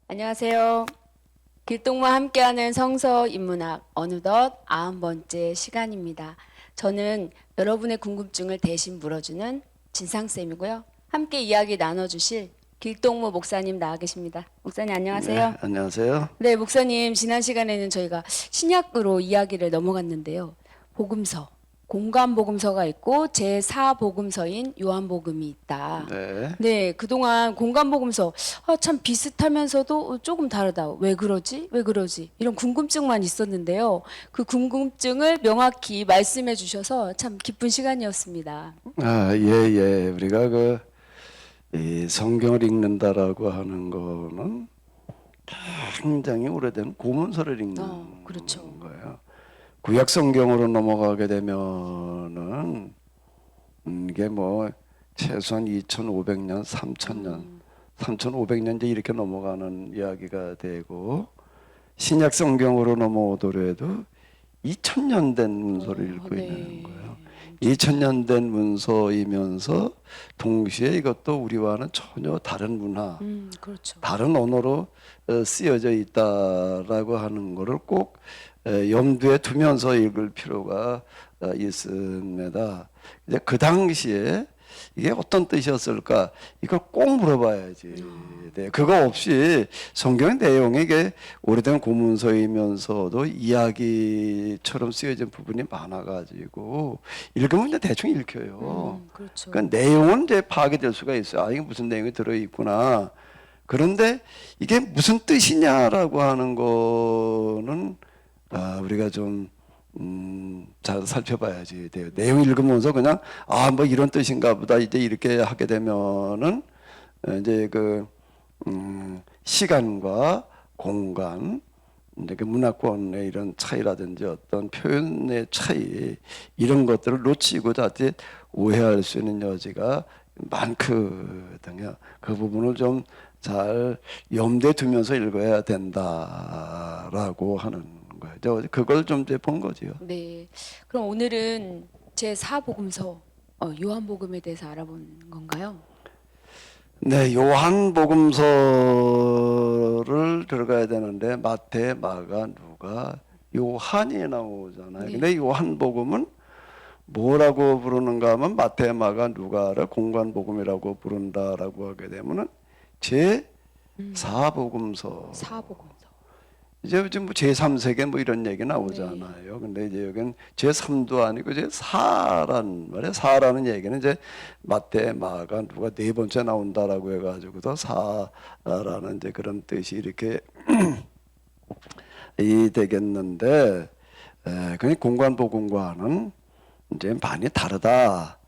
안녕하세요. 길동무와 함께하는 성서 인문학 어느덧 90번째 시간입니다. 저는 여러분의 궁금증을 대신 물어주는 진상쌤이고요. 함께 이야기 나눠주실 길동무 목사님 나와 계십니다. 목사님 안녕하세요. 네, 안녕하세요. 네, 목사님 지난 시간에는 저희가 신약으로 이야기를 넘어갔는데요. 복음서, 공관복음서가 있고 제4복음서인 요한복음이 있다. 네. 네, 그동안 공관복음서 참 비슷하면서도 조금 다르다. 왜 그러지? 왜 그러지? 이런 궁금증만 있었는데요. 그 궁금증을 명확히 말씀해 주셔서 참 기쁜 시간이었습니다. 예. 우리가 이 성경을 읽는다라고 하는 거는 굉장히 오래된 고문서를 읽는 그렇죠. 거예요. 구약 성경으로 넘어가게 되면은 이게 뭐 최소한 2,500년, 3,000년, 3,500년 이제 이렇게 넘어가는 이야기가 되고 신약 성경으로 넘어오더라도 2,000년 된 문서를 읽고 네. 있는 거예요. 2,000년 된 문서이면서 동시에 이것도 우리와는 전혀 다른 문화, 그렇죠. 다른 언어로 쓰여져 있다라고 하는 것을 꼭 염두에 두면서 읽을 필요가 있습니다. 이제 그 당시에 이게 어떤 뜻이었을까? 이걸 꼭 물어봐야지. 네, 그거 없이 성경의 내용이 이게 오래된 고문서이면서도 이야기처럼 쓰여진 부분이 많아가지고 읽으면 이제 대충 읽혀요. 그렇죠. 그러니까 내용은 이제 파악이 될 수가 있어요. 아, 이게 무슨 내용이 들어있구나. 그런데 이게 무슨 뜻이냐라고 하는 거는 우리가 좀 잘 살펴봐야지 돼요. 내용 읽으면서 그냥 뭐 이런 뜻인가 보다 이제 이렇게 하게 되면은 이제 시간과 공간, 이제 그 문화권의 이런 차이라든지 어떤 표현의 차이 이런 것들을 놓치고자 오해할 수 있는 여지가 많거든요. 그 부분을 좀 잘 염두에 두면서 읽어야 된다라고 하는 거죠. 그걸 좀 이제 본 거지요. 네. 그럼 오늘은 제4복음서 요한복음에 대해서 알아보는 건가요? 네, 요한복음서를 들어가야 되는데 마태, 마가, 누가, 요한이 나오잖아요. 네. 근데 요한복음은 뭐라고 부르는가 하면 마태, 마가, 누가를 공관복음이라고 부른다라고 하게 되면은 제 4복음서. 4복음서. 이제 요즘 뭐 제3세계 뭐 이런 얘기 나오잖아요. 근데 이제 여기는 제3도 아니고 이제 4란 말이에요. 4라는 얘기는 이제 마태, 마가, 누가 네 번째 나온다라고 해가지고서 4라는 이제 그런 뜻이 이렇게 이 되겠는데, 그냥 공관복음과는 이제 많이 다르다.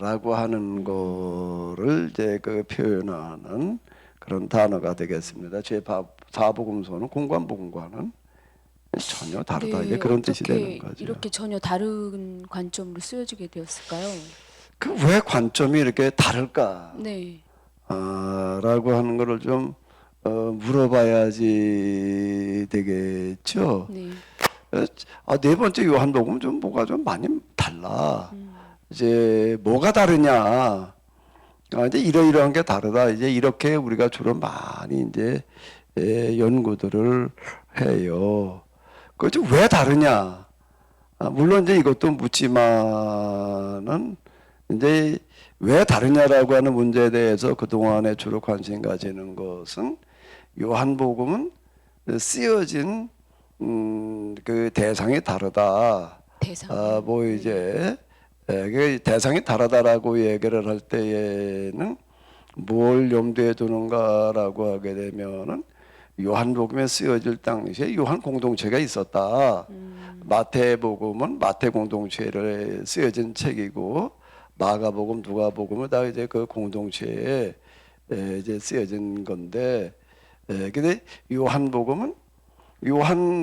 라고 하는 거를 이제 표현하는 그런 단어가 되겠습니다. 제4복음서는 공관복음과는 전혀 다르다. 네, 이제 그런 뜻이 되는 어떻게 거죠. 이렇게 전혀 다른 관점으로 쓰여지게 되었을까요? 그 왜 관점이 이렇게 다를까? 네. 라고 하는 거를 좀 물어봐야지 되겠죠. 네. 네 번째 요한복음 좀 뭐가 좀 많이 달라. 이제 뭐가 다르냐? 이제 이러이러한 게 다르다. 이제 이렇게 우리가 주로 많이 이제 연구들을 해요. 그죠? 왜 다르냐? 물론 이제 이것도 묻지만은 이제 왜 다르냐라고 하는 문제에 대해서 그 동안에 주로 관심 가지는 것은 요한복음은 쓰여진 그 대상이 다르다. 대상. 뭐 이제 그 대상이 다르다라고 얘기를 할 때에는 뭘 염두에 두는가라고 하게 되면은 요한복음에 쓰여질 당시에 요한 공동체가 있었다. 마태복음은 마태 공동체를 쓰여진 책이고 마가복음, 누가복음은 다 이제 그 공동체에 이제 쓰여진 건데, 근데 요한복음은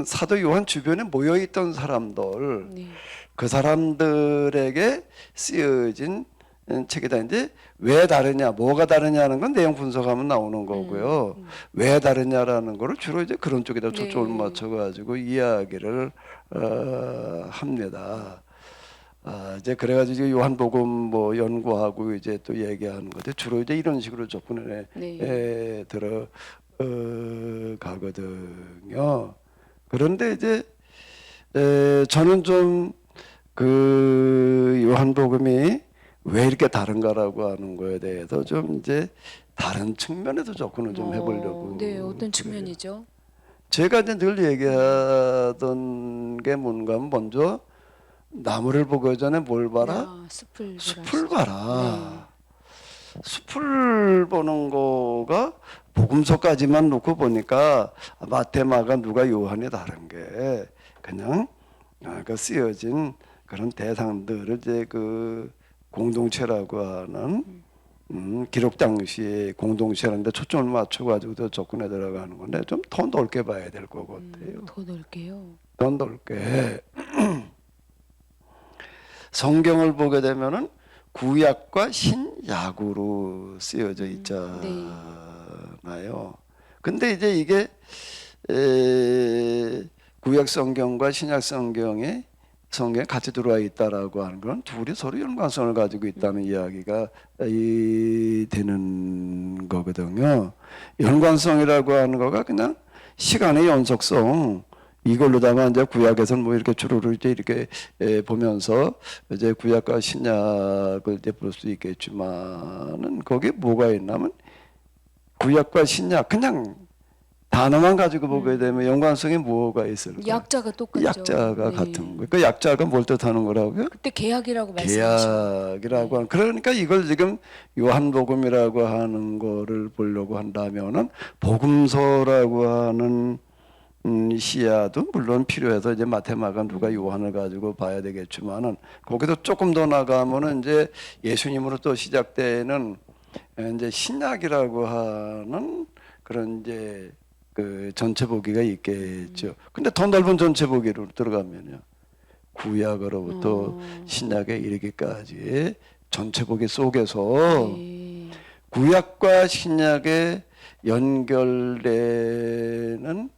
사도 요한 주변에 모여 있던 사람들, 네. 그 사람들에게 쓰여진 책이다. 이제 왜 다르냐, 뭐가 다르냐는 건 내용 분석하면 나오는 거고요. 왜 다르냐라는 거를 주로 이제 그런 쪽에다 초점을 네. 맞춰가지고 이야기를 합니다. 이제 그래가지고 요한복음 뭐 연구하고 이제 또 얘기하는 건데 주로 이제 이런 식으로 접근해 네. 가거든요. 그런데 이제 저는 좀 그 요한복음이 왜 이렇게 다른가라고 하는 거에 대해서 좀 이제 다른 측면에서 접근을 좀 해보려고. 네, 어떤 그래요. 측면이죠? 제가 이제 늘 얘기하던 게 뭔가 하면 먼저 나무를 보기 전에 뭘 봐라? 야, 숲을 숲을 보라. 봐라. 숲을 보는 거가 복음서까지만 놓고 보니까 마태, 마가, 누가, 요한이 다른 게 그냥 그 쓰여진 그런 대상들을 이제 그 공동체라고 하는 기록 당시의 공동체라는데 초점을 맞춰가지고 접근해 들어가는 건데 좀 더 넓게 봐야 될 것 같아요. 더 넓게요. 더 넓게 성경을 보게 되면은 구약과 신약으로 쓰여져 있잖아요. 근데 이제 이게 구약 성경과 신약 성경에 같이 들어와 있다라고 하는 건 둘이 서로 연관성을 가지고 있다는 이야기가 되는 거거든요. 연관성이라고 하는 거가 그냥 시간의 연속성 이걸로다가 이제 구약에서는 뭐 이렇게 주로를 이제 이렇게 보면서 이제 구약과 신약을 이제 볼 수 있겠지만은 거기에 뭐가 있냐면 구약과 신약 그냥 단어만 가지고 보게 되면 연관성이 뭐가 있을까요? 약자가 똑같죠. 약자가 네. 같은 거. 그 약자가 뭘 뜻하는 거라고요? 그때 계약이라고 말씀하셨죠. 계약이라고 하는. 그러니까 이걸 지금 요한복음이라고 하는 거를 보려고 한다면은 복음서라고 하는 시야도 물론 필요해서 이제 마태, 마가, 누가, 요한을 가지고 봐야 되겠지만은 거기서 조금 더 나가면은 이제 예수님으로 또 시작되는 이제 신약이라고 하는 그런 이제 그 전체 보기가 있겠죠. 근데 더 넓은 전체 보기로 들어가면요. 구약으로부터 신약에 이르기까지의 전체 보기 속에서 네. 구약과 신약에 연결되는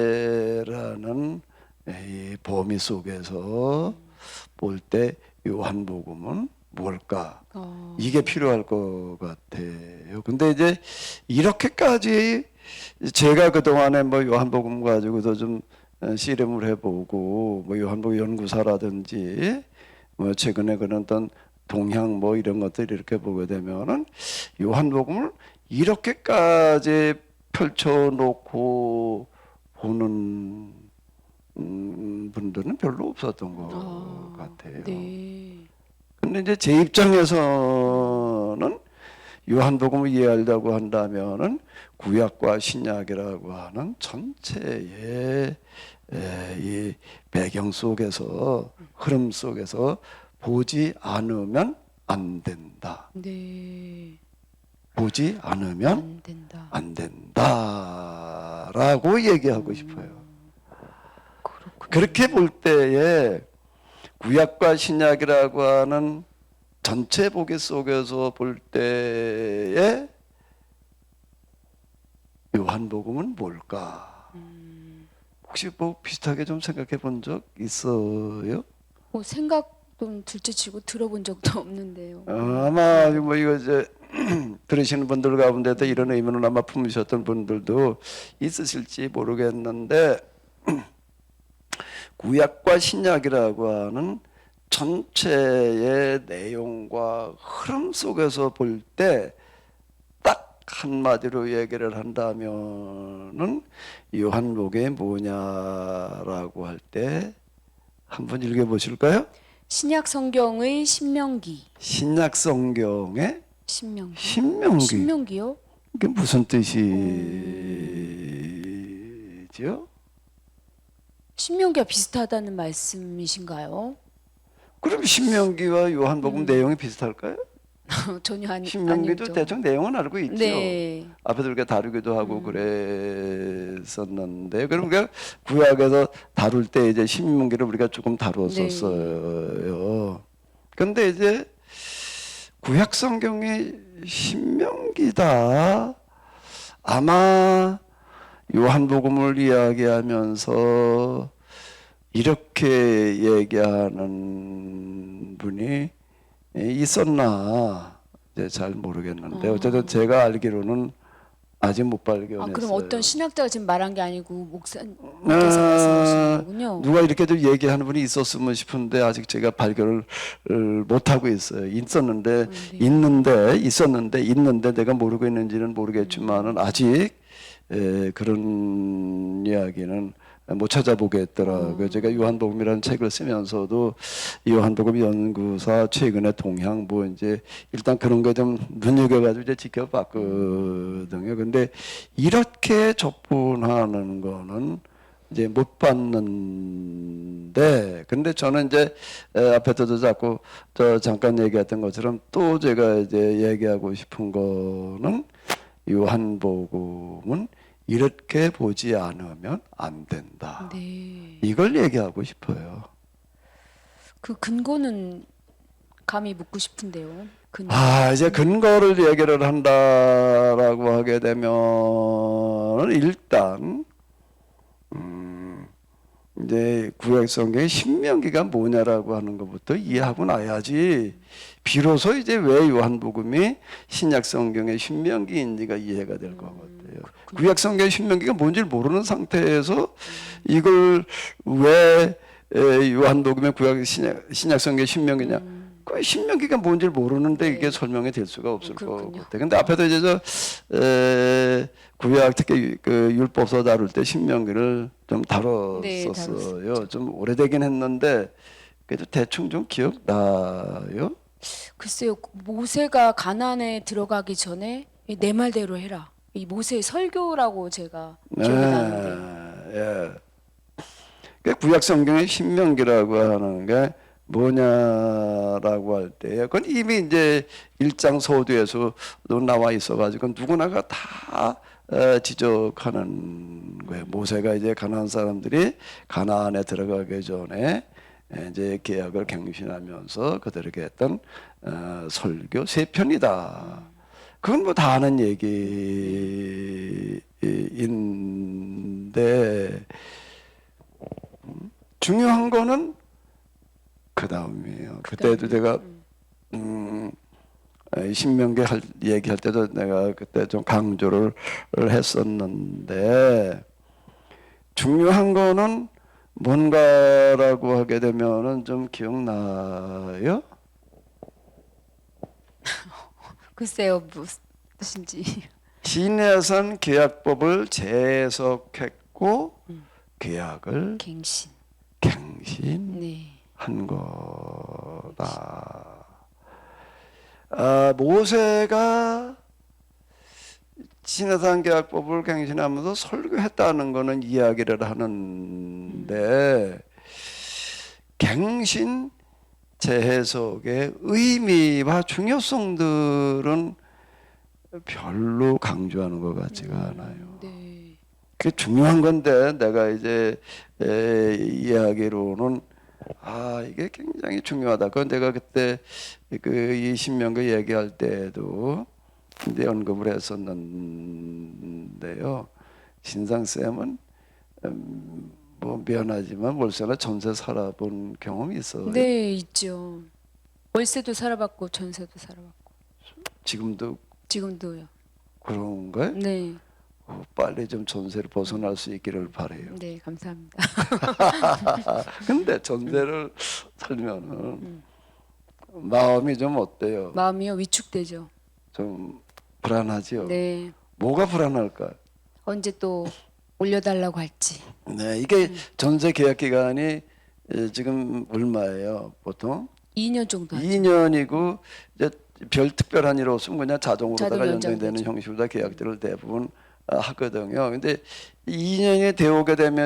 전체라는 이 범위 속에서 볼 때 요한복음은 뭘까? 이게 필요할 것 같아요. 근데 이제 이렇게까지 제가 그동안에 뭐 요한복음 가지고도 좀 씨름을 해보고 뭐 요한복음 연구사라든지 뭐 최근에 그런 어떤 동향 뭐 이런 것들 이렇게 보게 되면은 요한복음을 이렇게까지 펼쳐놓고 보는 분들은 별로 없었던 것 같아요. 네. 근데 이제 제 입장에서는 요한복음을 이해하려고 한다면은 구약과 신약이라고 하는 전체의 이 배경 속에서 흐름 속에서 보지 않으면 안 된다. 네. 보지 않으면 안 된다. 안 된다라고 얘기하고 싶어요. 그렇군요. 그렇게 볼 때에 구약과 신약이라고 하는 전체 보기 속에서 볼 때에 요한복음은 뭘까? 혹시 뭐 비슷하게 좀 생각해 본 적 있어요? 생각도 둘째치고 들어본 적도 없는데요. 아마 뭐 이거 이제 들으시는 분들 가운데도 이런 의문을 아마 품으셨던 분들도 있으실지 모르겠는데 구약과 신약이라고 하는 전체의 내용과 흐름 속에서 볼 때 딱 한마디로 얘기를 한다면은 요한복음이 뭐냐라고 할 때 한번 읽어보실까요? 신약 성경의 신명기. 신약 성경의 신명기. 신명기. 신명기요? 이게 무슨 뜻이죠? 신명기와 비슷하다는 말씀이신가요? 그럼 신명기와 요한복음 내용이 비슷할까요? 전혀 신명기도 아니죠. 대충 내용은 알고 있죠. 네. 앞에서 우리가 다루기도 하고 그랬었는데 그럼 우리가 구약에서 다룰 때 이제 신명기를 우리가 조금 다루었었어요. 근데 이제 구약 성경이 신명기다. 아마 요한복음을 이야기하면서 이렇게 얘기하는 분이 있었나 이제 잘 모르겠는데 어쨌든 제가 알기로는 아직 못 발견했어요. 그럼 어떤 신학자가 지금 말한 게 아니고 목사님께서 말씀하시는 거군요. 누가 이렇게 좀 얘기하는 분이 있었으면 싶은데 아직 제가 발견을 못 하고 있어요. 있었는데 네. 있는데 내가 모르고 있는지는 모르겠지만은 아직 그런 이야기는 못 찾아보겠더라고요. 제가 요한복음이라는 책을 쓰면서도 요한복음 연구사 최근의 동향 뭐 이제 일단 그런 거 좀 눈여겨가지고 이제 지켜봤거든요. 근데 이렇게 접근하는 거는 이제 못 봤는데, 근데 저는 이제 앞에서도 자꾸 저 잠깐 얘기했던 것처럼 또 제가 이제 얘기하고 싶은 거는 요한복음은 이렇게 보지 않으면 안 된다. 네. 이걸 얘기하고 싶어요. 그 근거는 감히 묻고 싶은데요. 근거. 이제 근거를 얘기를 한다라고 하게 되면 일단 이제 구약성경의 신명기가 뭐냐라고 하는 것부터 이해하고 나야지 비로소 이제 왜 요한복음이 신약성경의 신명기인지가 이해가 될 것 같아요. 구약성경의 신명기가 뭔지를 모르는 상태에서 이걸 왜 요한복음의 신약성경의 신명기냐? 그 신명기가 뭔지를 모르는데 이게 설명이 될 수가 없을 것 같아요. 근데 앞에도 이제 구약 특히 그 율법서 다룰 때 신명기를 좀 다뤘었어요. 좀 오래되긴 했는데 그래도 대충 좀 기억나요? 글쎄요, 모세가 가나안에 들어가기 전에 내 말대로 해라. 이 모세의 설교라고 제가 기억이 나는데요. 예. 그 구약 성경의 신명기라고 하는 게 뭐냐라고 할 때요. 그건 이미 이제 일장 서두에서도 나와 있어가지고 누구나가 다 지적하는 거예요. 모세가 이제 가나안 사람들이 가나안에 들어가기 전에 이제 계약을 갱신하면서 그들에게 했던 설교 세 편이다. 그건 뭐 다 아는 얘기인데 중요한 거는 그 다음이에요. 그때도 제가 신명기 얘기할 때도 내가 그때 좀 강조를 했었는데 중요한 거는 뭔가라고 하게 되면은 좀 기억나요? 글쎄요, 무슨 뜻인지. 시내산 계약법을 재해석했고 계약을 갱신. 갱신한 네. 거다. 모세가 시내산 계약법을 갱신하면서 설교했다는 거는 이야기를 하는데 갱신 재해석의 의미와 중요성들은 별로 강조하는 것 같지가 않아요. 네. 그게 중요한 건데 내가 이제 이야기로는 이게 굉장히 중요하다. 그건 내가 그때 그 이 신명기 얘기할 때도 이제 언급을 했었는데요. 신상 쌤은 뭐 미안하지만 월세나 전세 살아본 경험이 있어요. 네, 있죠. 월세도 살아봤고 전세도 살아봤고 지금도 지금도요. 그런가요? 네. 빨리 좀 전세를 벗어날 수 있기를 바래요. 네, 감사합니다. 근데 전세를 살면은 마음이 좀 어때요? 마음이요 위축되죠. 좀 불안하죠. 네. 뭐가 불안할까? 언제 또 올려달라고 할지. 네, 이게 전세 계약 기간이 지금 얼마예요? 보통 2년 정도 하죠. 2년이고 이제 별 특별한 일 없으면 그냥 자동으로다가 자동 연장되는 연장되죠. 형식으로 계약들을 대부분 하거든요. 근데 2년이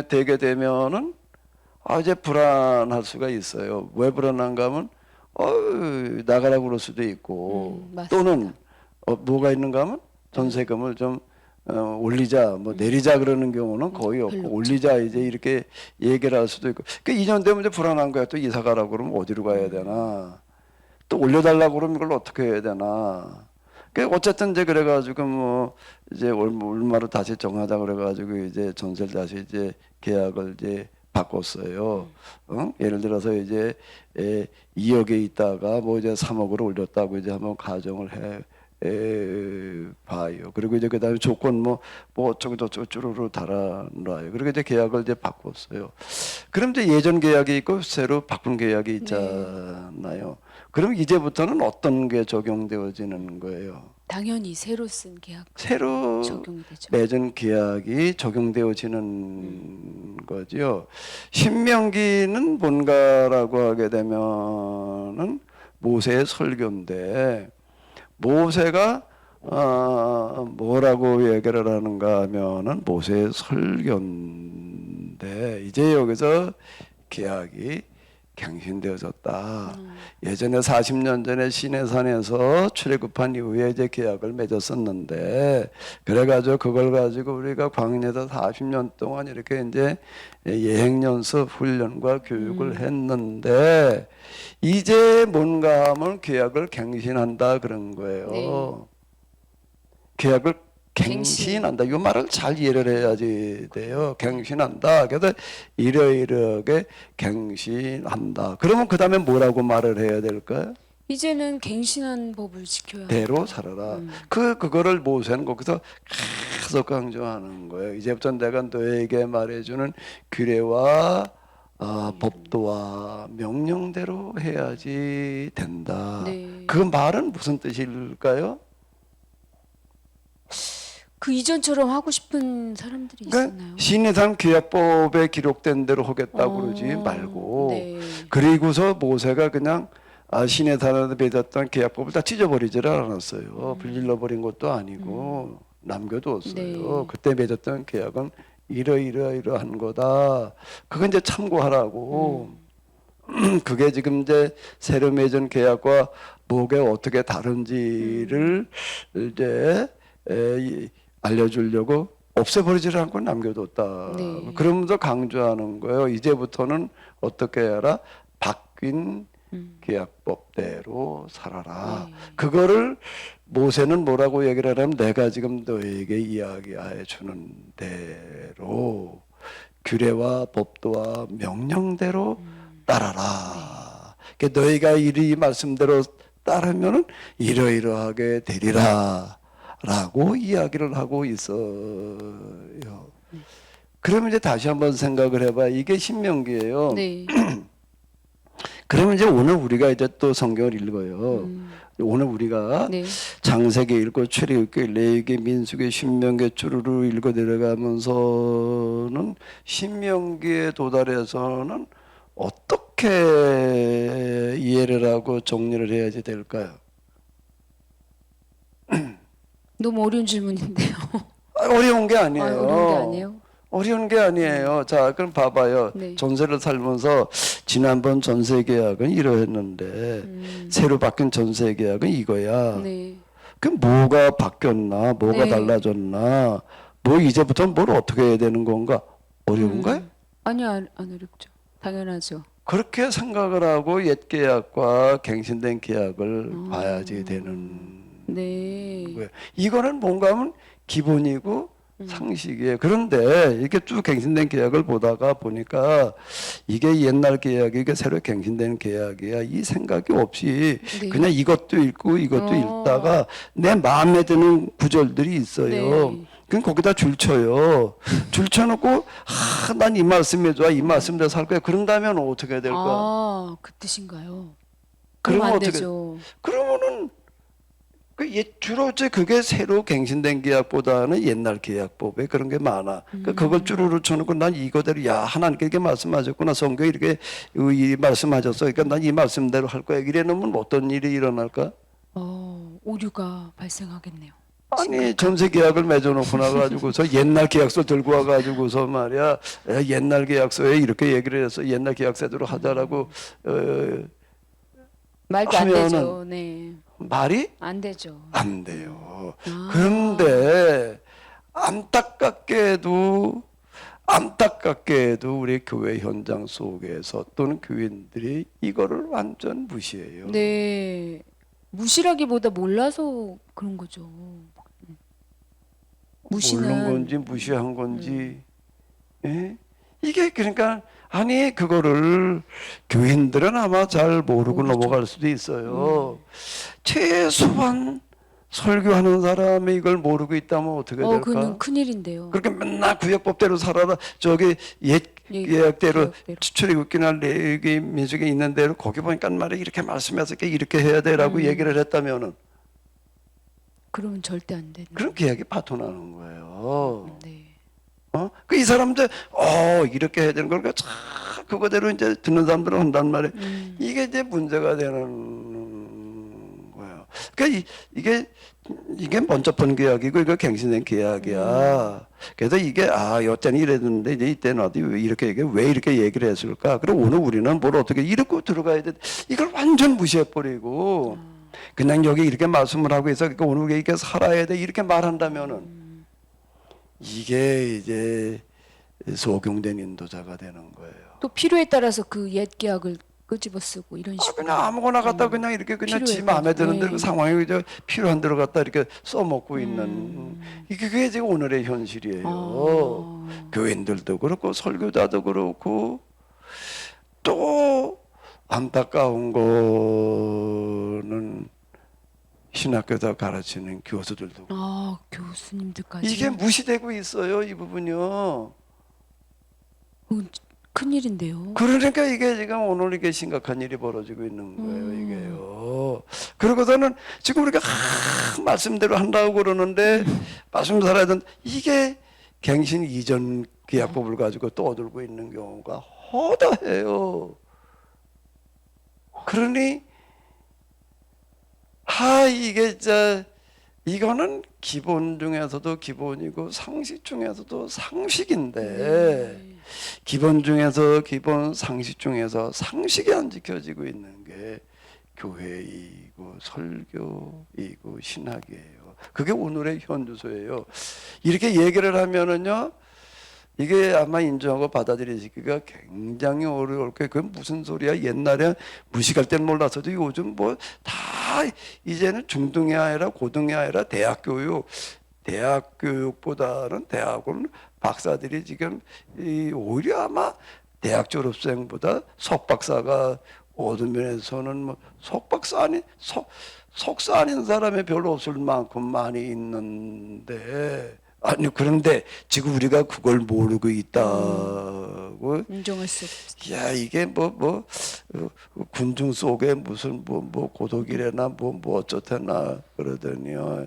되게 되면은 이제 불안할 수가 있어요. 왜 불안한가 하면 나가라고 그럴 수도 있고 맞습니다. 또는 뭐가 있는가 하면 전세금을 좀 올리자 뭐 내리자 그러는 경우는 거의 없고 별로 올리자 이제 이렇게 얘기를 할 수도 있고 그 2년 되면 이제 불안한 거야. 또 이사 가라고 그러면 어디로 가야 되나 또 올려달라고 그러면 이걸 어떻게 해야 되나. 그 어쨌든 이제 그래가지고 뭐 이제 얼마로 다시 정하자 그래가지고 이제 전세를 다시 이제 계약을 이제 바꿨어요. 예를 들어서 이제 2억에 있다가 뭐 이제 3억으로 올렸다고 이제 한번 가정을 봐요. 그리고 이제 그다음에 조건 뭐 어쩌고 저쩌고 쭈루루 달아놔요. 그리고 이제 계약을 이제 바꿨어요. 그럼 이제 예전 계약이 있고 새로 바꾼 계약이 있잖아요. 그럼 이제부터는 어떤 게 적용되어지는 거예요? 당연히 새로 쓴 계약 새로 적용이 되죠. 맺은 계약이 적용되어지는 거죠. 신명기는 뭔가라고 하게 되면은 모세의 설교인데 모세가 뭐라고 얘기를 하는가 하면은 모세의 설교인데 이제 여기서 계약이 갱신되어졌다. 예전에 40년 전에 시내산에서 출애굽한 이후에 이제 계약을 맺었었는데 그래가지고 그걸 가지고 우리가 광야에서 40년 동안 이렇게 이제 예행 연습 훈련과 교육을 했는데 이제 뭔가 하면 계약을 갱신한다 그런 거예요. 네. 계약을 갱신한다. 이 말을 잘 이해를 해야지 돼요. 갱신한다. 그래서 이러이러하게 갱신한다. 그러면 그 다음에 뭐라고 말을 해야 될까요? 이제는 갱신한 법을 지켜야 대로 살아라. 그거를 모세는 거기서 계속 강조하는 거예요. 이제부터 내가 너에게 말해주는 규례와 법도와 명령대로 해야지 된다. 네. 그 말은 무슨 뜻일까요? 그 이전처럼 하고 싶은 사람들이 그러니까 있었나요? 신해산 규약법에 기록된 대로 하겠다고 그러지 말고 네. 그리고서 모세가 그냥 신해산에 맺었던 계약법을 다 찢어버리지를 않았어요. 불질러버린 것도 아니고 남겨두었어요. 네. 그때 맺었던 계약은 이러이러한 거다. 그건 이제 참고하라고. 그게 지금 이제 새로 맺은 계약과 뭐가 어떻게 다른지를 이제 알려주려고 없애버리지를 않고 남겨뒀다. 네. 그러면서 강조하는 거예요. 이제부터는 어떻게 해라? 바뀐 계약법대로 살아라. 네. 그거를 모세는 뭐라고 얘기를 하냐면 내가 지금 너에게 이야기해 주는 대로 규례와 법도와 명령대로 따라라. 그러니까 너희가 이 말씀대로 따르면은 이러이러하게 되리라. 라고 이야기를 하고 있어요. 그러면 이제 다시 한번 생각을 해봐. 이게 신명기예요. 네. 그러면 이제 오늘 우리가 이제 또 성경을 읽어요. 오늘 우리가 네. 장세기 읽고 출애굽기, 레위기, 민수기, 신명기 쭈루루 읽어 내려가면서는 신명기에 도달해서는 어떻게 이해를 하고 정리를 해야지 될까요? 너무 어려운 질문인데요. 어려운 게 아니에요. 어려운 게 아니에요? 어려운 게 아니에요. 자, 그럼 봐봐요. 네. 전세를 살면서 지난번 전세 계약은 이러했는데 새로 바뀐 전세 계약은 이거야. 네. 그럼 뭐가 바뀌었나? 뭐가 네. 달라졌나? 뭐 이제부터 뭘 어떻게 해야 되는 건가? 어려운가요? 아니요, 안 어렵죠. 당연하죠. 그렇게 생각을 하고 옛 계약과 갱신된 계약을 봐야지 되는 네. 거예요. 이거는 뭔가 하면 기본이고 상식이에요. 그런데 이렇게 쭉 갱신된 계약을 보다가 보니까 이게 옛날 계약이 이게 새로 갱신된 계약이야. 이 생각이 없이 네. 그냥 이것도 읽고 이것도 읽다가 내 마음에 드는 구절들이 있어요. 네. 그럼 거기다 줄 쳐요. 줄 쳐놓고 난 이 말씀이 좋아. 이 말씀대로 살 거야. 그런다면 어떻게 해야 될까? 그 뜻인가요? 그럼 그러면 안 어떻게 되죠. 그러면은 주로 이제 그게 새로 갱신된 계약보다는 옛날 계약법에 그런 게 많아. 그걸 쭈루루 쳐놓고 난 이거대로 야 하나님께 이렇게 말씀하셨구나 성경에 이렇게 이 말씀하셨어. 그러니까 난 이 말씀대로 할 거야. 이래 놓으면 어떤 일이 일어날까? 오류가 발생하겠네요. 아니 전세 계약을 맺어놓고 나가지고서 옛날 계약서 들고 와가지고서 말이야 옛날 계약서에 이렇게 얘기를 해서 옛날 계약서대로 하자라고 말도 안 하면은 되죠. 네. 말이 안 되죠. 안 돼요. 그런데 안타깝게도 우리 교회 현장 속에서 또는 교인들이 이거를 완전 무시해요. 네. 무시라기보다 몰라서 그런 거죠. 모르는 건지 무시한 건지 예? 이게 그러니까 아니 그거를 교인들은 아마 잘 모르고 모르죠. 넘어갈 수도 있어요. 최소한 설교하는 사람이 이걸 모르고 있다면 어떻게 될까? 그는 큰일인데요. 그렇게 맨날 구약법대로 살아라. 저기 옛 예약대로 출애굽기나 레위기 민수기 있는 대로 거기 보니까 말이야 이렇게 말씀해서 이렇게 해야 돼라고 얘기를 했다면은 그러면 절대 안 되는. 그런 계약이 파토나는 거예요. 네. 그 이 사람들 이렇게 해야 되는 걸 참 그거대로 이제 듣는 사람들은 한단 말이에요. 이게 이제 문제가 되는 거예요. 그러니까 이게 먼저 본 계약이고 이거 갱신된 계약이야. 그래서 이게 여태는 이랬는데 이제 이때는 어디 왜 이렇게 얘기를 했을까? 그리고 오늘 우리는 뭘 어떻게 이렇게 들어가야 돼? 이걸 완전 무시해 버리고 그냥 여기 이렇게 말씀을 하고 있어. 그러니까 오늘 우리가 이렇게 살아야 돼. 이렇게 말한다면은 이게 이제 소경된 인도자가 되는 거예요. 또 필요에 따라서 그 옛 계약을 끄집어 쓰고 이런 식으로. 그냥 아무거나 갖다 그냥 이렇게 그냥 지 필요해. 마음에 드는 대로 네. 그 상황이 이제 필요한 대로 갖다 이렇게 써먹고 있는 그게 지금 오늘의 현실이에요. 교인들도 그렇고 설교자도 그렇고 또 안타까운 거는 신학교에서 가르치는 교수들도 교수님들까지. 이게 무시되고 있어요. 이 부분이요. 큰일인데요. 그러니까 이게 지금 오늘 이게 심각한 일이 벌어지고 있는 거예요. 이게요. 그러고서는 지금 우리가 말씀대로 한다고 그러는데 말씀 살아야 되는 이게 갱신 이전 계약법을 가지고 떠들고 있는 경우가 허다해요. 그러니 이거는 기본 중에서도 기본이고 상식 중에서도 상식인데 기본 중에서 기본 상식 중에서 상식이 안 지켜지고 있는 게 교회이고 설교이고 신학이에요. 그게 오늘의 현주소예요. 이렇게 얘기를 하면은요 이게 아마 인정하고 받아들이기가 굉장히 어려울 거예요. 그건 무슨 소리야? 옛날에 무식할 땐 몰랐어도 요즘 뭐 다 이제는 중등이 아니라 고등이 아니라 대학 교육보다는 대학원 박사들이 지금 오히려 아마 대학 졸업생보다 석박사가 어떤 면에서는 뭐 석사 아닌 사람이 별로 없을 만큼 많이 있는데 그런데 지금 우리가 그걸 모르고 있다고 인정할 수 없어. 야 이게 군중 속에 무슨 고독이래나 어쩌대나 그러더니요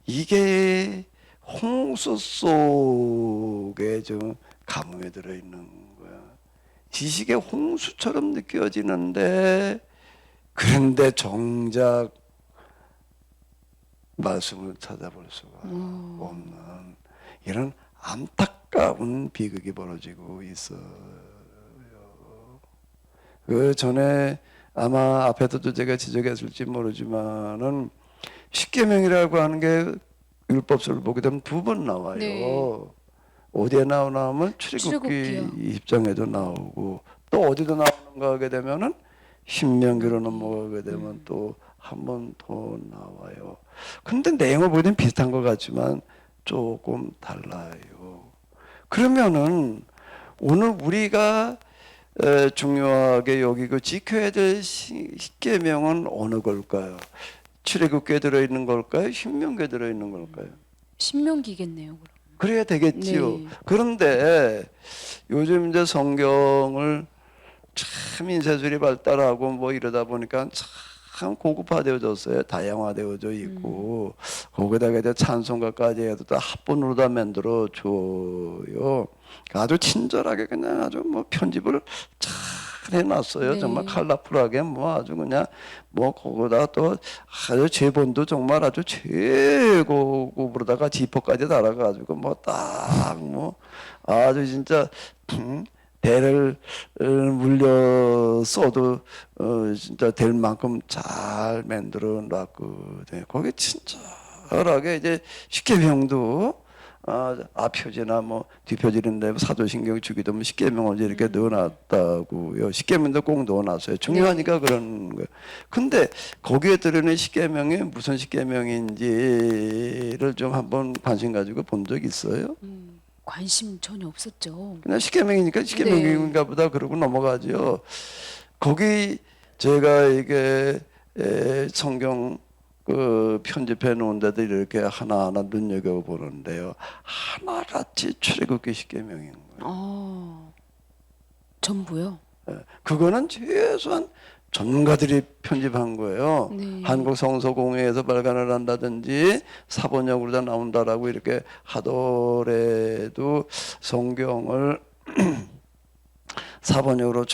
이게 홍수 속에 좀 가뭄에 들어 있는 거야. 지식의 홍수처럼 느껴지는데 그런데 정작 말씀을 찾아볼 수가 없는 이런 안타까운 비극이 벌어지고 있어요. 그 전에 아마 앞에서도 제가 지적했을지 모르지만은 십계명이라고 하는 게 율법서를 보게 되면 두 번 나와요. 네. 어디에 나오냐면 출애굽기요. 출애굽기 20장에도 나오고 또 어디도 나오는가 하게 되면은 신명기로 넘어가게 되면 또 한 번 더 나와요. 근데 내용을 보기엔 비슷한 것 같지만 조금 달라요. 그러면은 오늘 우리가 중요하게 여기고 지켜야 될 십계명은 어느 걸까요? 출애굽기에 들어있는 걸까요? 신명기에 들어있는 걸까요? 신명기겠네요. 그럼. 그래야 되겠지요. 네. 그런데 요즘 이제 성경을 참 인쇄술이 발달하고 뭐 이러다 보니까 참 고급화되어졌어요. 다양화되어져 있고 거기다가 이제 찬송가까지 해도 다 합본으로 다 만들어 줘요. 아주 친절하게 그냥 아주 편집을 잘 해놨어요. 네. 정말 컬러풀하게 아주 그냥 거기다 또 아주 제본도 정말 아주 최고급으로다가 지퍼까지 달아가지고 아주 진짜 대를 물려 써도 진짜 될 만큼 잘 만들어 놨거든요. 거기 친절하게 이제 십계명도 앞표지나 뒷표지인데 사도신경 주기도 십계명을 이렇게 넣어놨다고요. 십계명도 꼭 넣어놨어요. 중요하니까 그런 거예요. 근데 거기에 들어있는 십계명이 무슨 십계명인지를 좀 한번 관심 가지고 본 적 있어요? 관심 전혀 없었죠. 그냥 십계명이니까 십계명인가 보다 그러고 넘어가죠. 거기 제가 이게 성경 그 편집해 놓은 데도 이렇게 하나하나 눈여겨 보는데요. 하나같이 출애굽기 십계명인 거예요. 전부요? 그거는 최소한 전문가들이 편집한 거예요. 네. 한국 성서공회에서 발간을 한다든지 사본역으로 다 나온다라고 이렇게 하더라도 성경을 사본역으로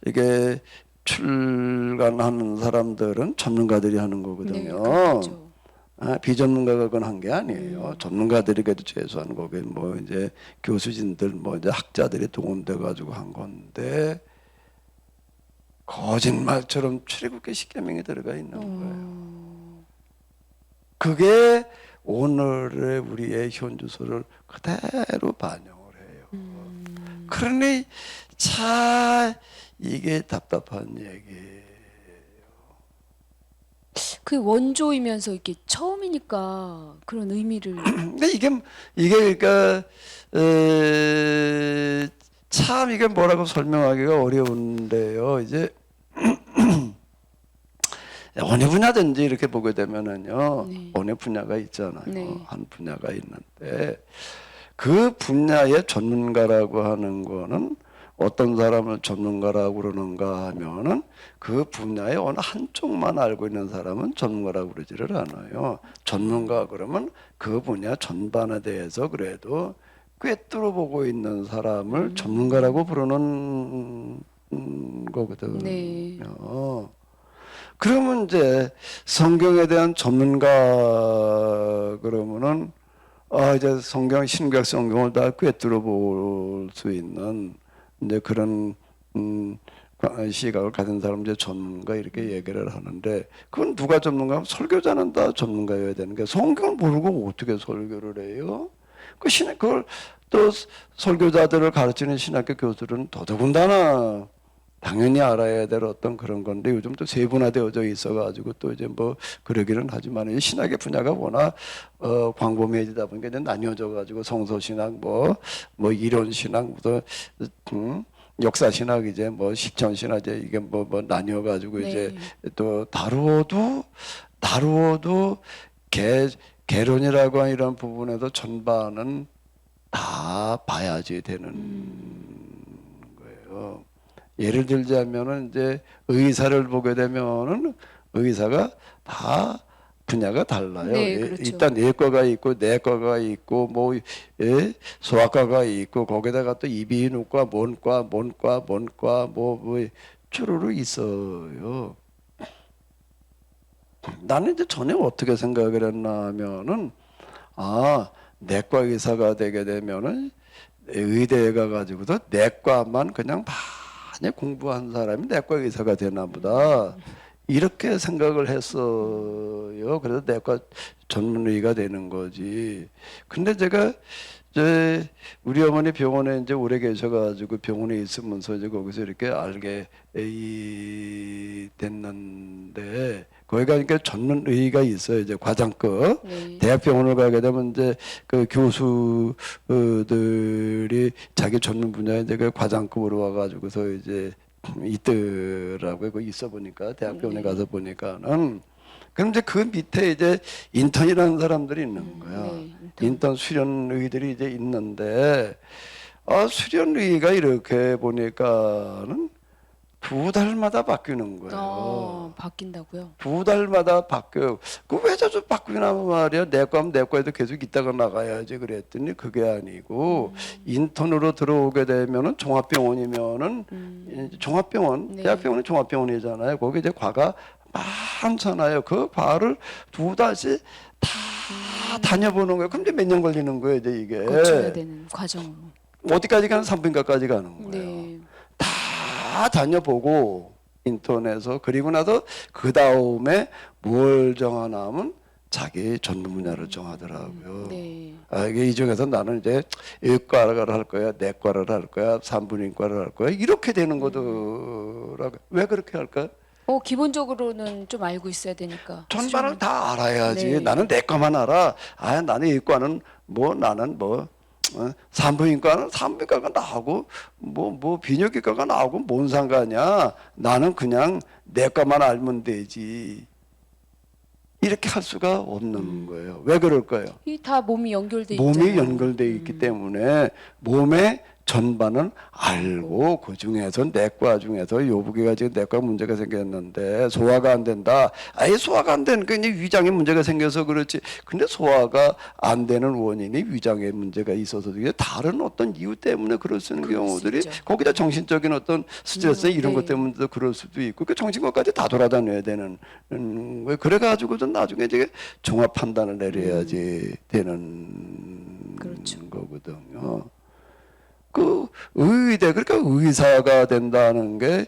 이게 출간하는 사람들은 전문가들이 하는 네, 거거든요. 그렇죠. 비전문가가 그건 한 게 아니에요. 전문가들이 그래도 최소한 거기 뭐 이제 교수진들 뭐 이제 학자들이 동원돼 가지고 한 건데 거짓말처럼 출애굽기 십계명이 들어가 있는 거예요. 그게 오늘의 우리의 현주소를 그대로 반영을 해요. 그러니 참 이게 답답한 얘기예요. 그 원조이면서 이게 처음이니까 그런 의미를 근데 이게 그러니까 참 이게 뭐라고 설명하기가 어려운데요. 이제 어느 분야든지 이렇게 보게 되면은요, 네. 어느 분야가 있잖아요. 네. 한 분야가 있는데 그 분야의 전문가라고 하는 거는 어떤 사람을 전문가라고 그러는가 하면은 그 분야의 어느 한쪽만 알고 있는 사람은 전문가라고 그러지를 않아요. 전문가 그러면 그 분야 전반에 대해서 그래도 꿰뚫어 보고 있는 사람을 전문가라고 부르는 거거든요. 네. 그러면 이제 성경에 대한 전문가 그러면은 이제 신약 성경을 다 꿰뚫어 볼 수 있는 이제 그런 시각을 가진 사람 이제 전문가 이렇게 얘기를 하는데 그건 누가 전문가면 설교자는 다 전문가여야 되는 게 성경을 모르고 어떻게 설교를 해요? 그걸 또 설교자들을 가르치는 신학교 교수들은 더더군다나 당연히 알아야 될 어떤 그런 건데 요즘 또 세분화되어져 있어가지고 또 이제 뭐 그러기는 하지만 이 신학의 분야가 워낙 광범위해지다 보니까 이제 나뉘어져가지고 성서신학 뭐 이론신학 역사신학 이제 뭐 식전신학 이제 이게 뭐 나뉘어가지고 네. 이제 또 다루어도 개론이라고 하는 이런 부분에서 전반은 다 봐야지 되는 거예요. 예를 들자면은 이제 의사를 보게 되면은 의사가 다 분야가 달라요. 네, 그렇죠. 일단 예과가 있고 내과가 있고 뭐 소아과가 있고 거기다가 또 이비인후과, 뭔과 뭐 주로로 있어요. 나는 이제 전에 어떻게 생각을 했나 하면은 내과 의사가 되게 되면은 의대에 가가지고도 내과만 그냥 많이 공부한 사람이 내과 의사가 되나 보다 이렇게 생각을 했어요. 그래서 내과 전문의가 되는 거지. 근데 제가 이제 우리 어머니 병원에 이제 오래 계셔가지고 병원에 있으면서 이제 거기서 이렇게 알게 됐는데 거기 가니까 전문의가 있어요. 이제 과장급. 네. 대학병원을 가게 되면 이제 그 교수들이 자기 전문 분야에 이제 그 과장급으로 와가지고서 이제 있더라고요. 그 있어 보니까 대학병원에 가서 보니까는. 그럼 이제 그 밑에 이제 인턴이라는 사람들이 있는 거야. 네, 인턴 수련의들이 이제 있는데 수련의가 이렇게 보니까는 2달마다 바뀌는 거예요. 바뀐다고요? 2달마다 바뀌어요. 그 왜 자주 바뀌나 말이야. 내과면 내과에도 계속 있다가 나가야지 그랬더니 그게 아니고 인턴으로 들어오게 되면은 종합병원이면은 이제 종합병원, 네. 대학병원이 종합병원이잖아요. 거기 이제 과가 많잖아요. 그 과를 2달씩 다 다녀보는 거예요. 그럼 이제 몇 년 걸리는 거예요, 이제 이게. 거쳐야 되는 과정으로. 어디까지 가는 산부인과까지 가는 거예요. 네. 다 다녀보고 인터넷에서 그리고 나서 그 다음에 뭘 정하냐면 자기 전문 분야를 정하더라고요. 네. 이게 이 중에서 나는 이제 의과를 할 거야, 내과를 할 거야, 산부인과를 할 거야 이렇게 되는 거더라고요. 왜 그렇게 할까? 기본적으로는 좀 알고 있어야 되니까. 전반을 다 알아야지. 네. 나는 내과만 알아. 나는 의과는 산부인과는 산부인과가 나하고 비뇨기과가 나하고 뭔 상관이야. 나는 그냥 내과만 알면 되지. 이렇게 할 수가 없는 거예요. 왜 그럴까요? 이 다 몸이 연결돼 몸이 있잖아요. 연결되어 있기 때문에 몸의 전반은 알고 그 중에서 내과 중에서 요부기가 지금 내과 문제가 생겼는데 소화가 안 된다. 아예 소화가 안 되는 게 이제 위장에 문제가 생겨서 그렇지. 근데 소화가 안 되는 원인이 위장에 문제가 있어서 이게 다른 어떤 이유 때문에 그럴 수 있는 그럴 수 경우들이 있죠. 거기다 정신적인 어떤 스트레스 이런 네. 것 때문에도 그럴 수도 있고 그 정신과까지 다 돌아다녀야 되는 거예요. 그래가지고도 나중에 이제 종합 판단을 내려야지 되는 그렇죠. 거거든요. 그 의대 그러니까 의사가 된다는 게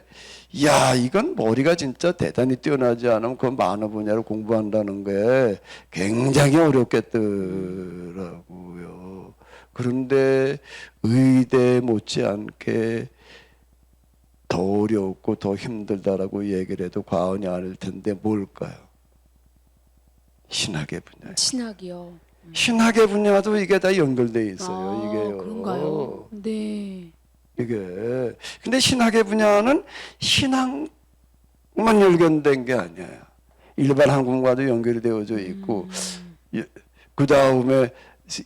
야 이건 머리가 진짜 대단히 뛰어나지 않으면 그 많은 분야를 공부한다는 게 굉장히 어렵겠더라고요. 그런데 의대 못지않게 더 어렵고 더 힘들다라고 얘기를 해도 과언이 아닐 텐데 뭘까요? 신학의 분야. 신학이요. 신학의 분야도 이게 다 연결돼 있어요. 아, 이게요. 그런가요? 네. 이게 근데 신학의 분야는 신앙만 연결된 게 아니에요. 일반 학문과도 연결이 되어져 있고 그 다음에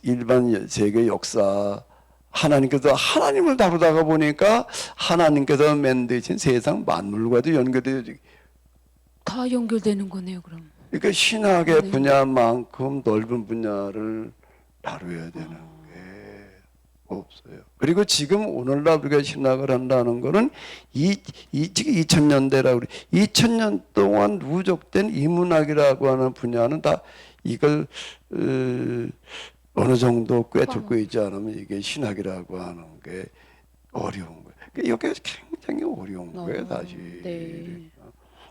일반 세계 역사 하나님께서 하나님을 다루다가 보니까 하나님께서 만드신 세상 만물과도 연결되어 있고 다 연결되는 거네요, 그럼. 그러니까 신학의 네. 분야만큼 넓은 분야를 다뤄야 되는 게 없어요. 그리고 지금 오늘날 우리가 신학을 한다는 거는 지금 2000년대라고 그래. 2000년 동안 누적된 인문학이라고 하는 분야는 다 이걸 어느 정도 꿰뚫고 있지 않으면 이게 신학이라고 하는 게 어려운 거예요. 그러니까 이게 굉장히 어려운 거예요, 다시. 네.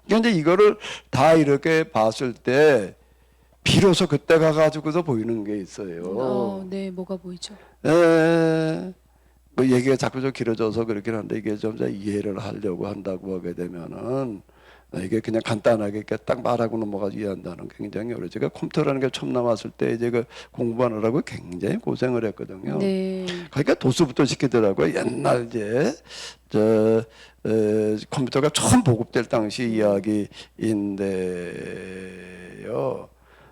그런데 이거를 다 이렇게 봤을 때 비로소 그때 가가지고서 보이는 게 있어요. 네, 뭐가 보이죠? 뭐 얘기가 자꾸 좀 길어져서 그렇긴 한데 이게 좀 이해를 하려고 한다고 하게 되면은 이게 그냥 간단하게 이렇게 딱 말하고 넘어가서 이해한다는 게 굉장히 어려워요. 제가 컴퓨터라는 게 처음 나왔을 때 이제 그 공부하느라고 굉장히 고생을 했거든요. 네. 그러니까 도수부터 시키더라고요. 옛날 이제 컴퓨터가 처음 보급될 당시 이야기인데요.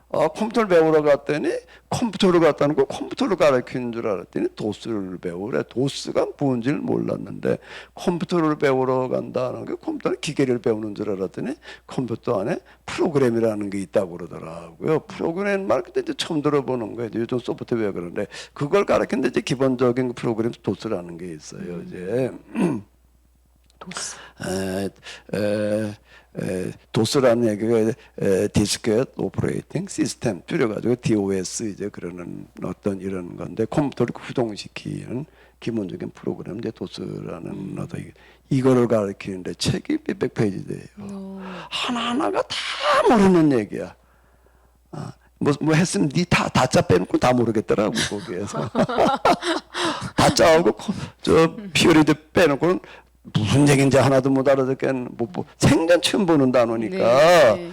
컴퓨터를 배우러 갔더니 컴퓨터를 갖다는 거 컴퓨터를 가르치는 줄 알았더니 도스를 배우래. 도스가 뭔지를 몰랐는데 컴퓨터를 배우러 간다는 게 컴퓨터는 기계를 배우는 줄 알았더니 컴퓨터 안에 프로그램이라는 게 있다고 그러더라고요. 프로그램 말 그때 이제 처음 들어보는 거예요. 요즘 소프트웨어 그런데 그걸 가르치는데 이제 기본적인 프로그램 도스라는 게 있어요. 이제 도스. 도스라는 얘기가 디스켓 오퍼레이팅 시스템 줄여가지고 DOS 이제 그러는 어떤 이런 건데 컴퓨터를 구동시키는 기본적인 프로그램 이제 도스라는 어떤 이거를 가르치는데 책이 몇백 페이지 돼요. 하나하나가 다 모르는 얘기야. 뭐 했으면 니 다짜 빼놓고 다 모르겠더라고 거기에서. 다짜하고 저 피어리드 빼놓고는 무슨 얘기인지 하나도 못 알아듣겠는 생전 처음 보는 단어니까 네.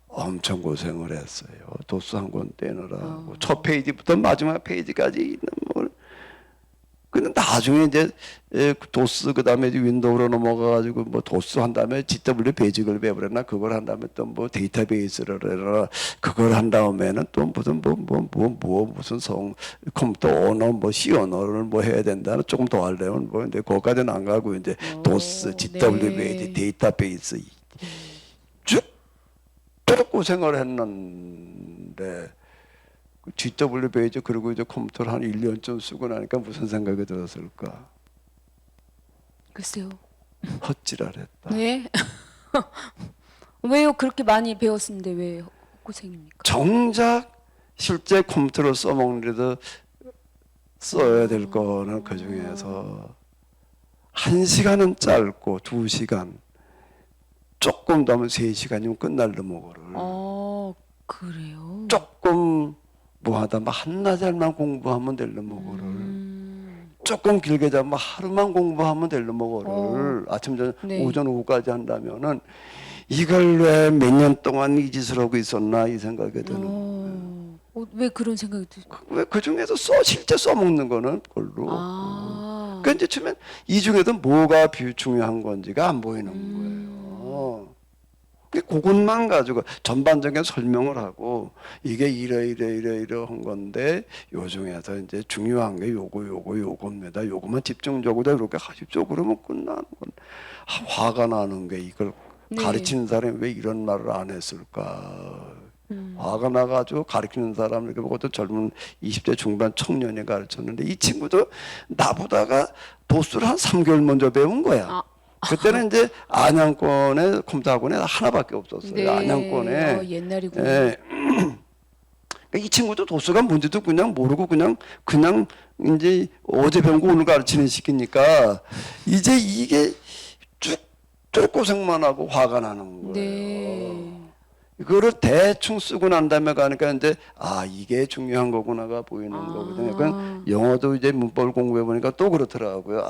엄청 고생을 했어요. 도스 한 권 떼느라고 첫 페이지부터 마지막 페이지까지 있는 뭘. 근데 나중에 이제 도스 그다음에 윈도우로 넘어가가지고 뭐 도스 한 다음에 GW 베이직을 배우랬나 그걸 한 다음에 또 뭐 데이터베이스를 해라 그걸 한 다음에는 또 무슨 무슨 컴퓨터 언어 뭐 C 언어를 뭐 해야 된다는 조금 더 하려면 뭐 근데 거기까지는 안 가고 이제 도스 GW 베이직 데이터베이스 쭉 고생을 했는데. GW 베이지 그리고 이제 컴퓨터를 한 1년쯤 쓰고 나니까 무슨 생각이 들었을까? 글쎄요. 헛지랄했다. 네. 왜요? 그렇게 많이 배웠는데 왜 고생입니까? 정작 실제 컴퓨터를 써먹는데도 써야 될 거는 그 중에서 1시간은 짧고 2시간 조금 더 하면 3시간이면 끝날 놈거를 그래요? 조금 뭐하다 한나절만 공부하면 될 놈거를 조금 길게 잡으면 하루만 공부하면 될 놈거를 아침 저녁 네. 오전 오후까지 한다면은 이걸 왜 몇 년 동안 이 짓을 하고 있었나 이 생각이 드는 거예요. 왜 그런 생각이 드세요? 왜 그 중에서 실제 써먹는 거는 별로 그러니까 이제 처음엔 이 중에도 뭐가 중요한 건지가 안 보이는 거예요. 그것만 가지고 전반적인 설명을 하고 이게 이러한 건데 요 중에서 이제 중요한 게 요겁니다. 요것만 집중적으로 이렇게 하십시오. 그러면 끝나는 건 화가 나는 게 이걸 네. 가르치는 사람이 왜 이런 말을 안 했을까? 화가 나가지고 가르치는 사람을 이렇게 보고 또 젊은 20대 중반 청년이 가르쳤는데 이 친구도 나보다가 도수를 한 3개월 먼저 배운 거야. 아. 그때는 이제 안양권에 컴퓨터 학원에 하나밖에 없었어요. 네. 안양권에. 옛날이군요. 예. 이 친구도 도수가 뭔지도 그냥 모르고 그냥 이제 어제 배운 거 오늘 가르치는 시키니까 이제 이게 쭉 고생만 하고 화가 나는 거예요. 네. 이거를 대충 쓰고 난 다음에 가니까 이제 이게 중요한 거구나가 보이는 거거든요. 그러니까 영어도 이제 문법을 공부해 보니까 또 그렇더라고요.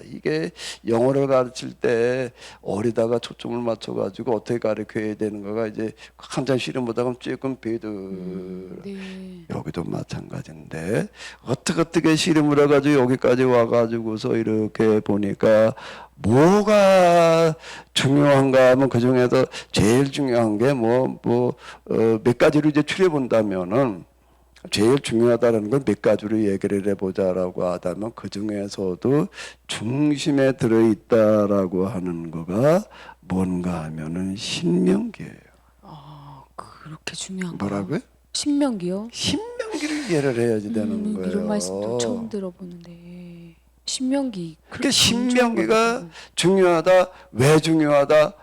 이게 영어를 가르칠 때 어리다가 초점을 맞춰 가지고 어떻게 가르쳐야 되는 거가 이제 한참 시름 보다가 조금 배들. 네. 여기도 마찬가지인데 어떻게 씨름을 해가지고 여기까지 와가지고서 이렇게 보니까 뭐가 중요한가 하면 그 중에서 제일 중요한 게 몇 가지로 이제 추려 본다면은 제일 중요하다는 건 몇 가지로 얘기를 해보자라고 하다면 그 중에서도 중심에 들어있다라고 하는 거가 뭔가 하면은 신명기예요. 그렇게 중요한 거. 뭐라고요? 신명기요? 신명기를 이해를 해야지 되는 거예요. 이런 말씀도 처음 들어보는데 신명기. 그러니까 신명기가 중요하다. 왜 중요하다?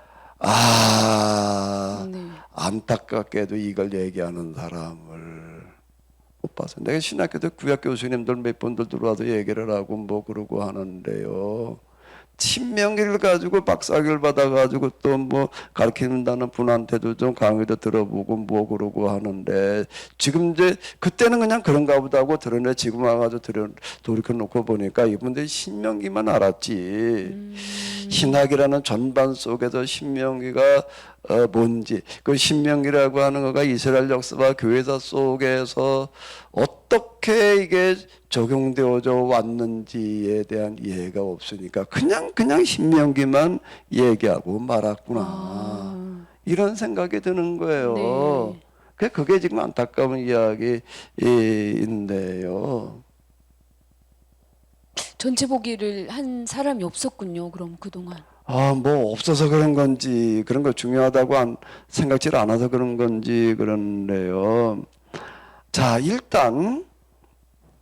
네. 안타깝게도 이걸 얘기하는 사람을 못 봤어요. 내가 신학교도 구약 교수님들 몇 분들 들어와서 얘기를 하고 뭐 그러고 하는데요. 신명기를 가지고 박사학위를 받아가지고 또 뭐 가르치는다는 분한테도 좀 강의도 들어보고 뭐 그러고 하는데 지금 이제 그때는 그냥 그런가 보다 하고 들었는데 지금 와가지고 돌이켜 놓고 보니까 이분들이 신명기만 알았지. 신학이라는 전반 속에서 신명기가 뭔지 그 신명기라고 하는 거가 이스라엘 역사와 교회사 속에서 어떻게 이게 적용되어져 왔는지에 대한 이해가 없으니까 그냥 신명기만 얘기하고 말았구나 이런 생각이 드는 거예요. 네. 그게 지금 안타까운 이야기인데요. 전체 보기를 한 사람이 없었군요. 그럼 그동안. 뭐 없어서 그런 건지 그런 거 중요하다고 생각지 않아서 그런 건지 그런데요. 자, 일단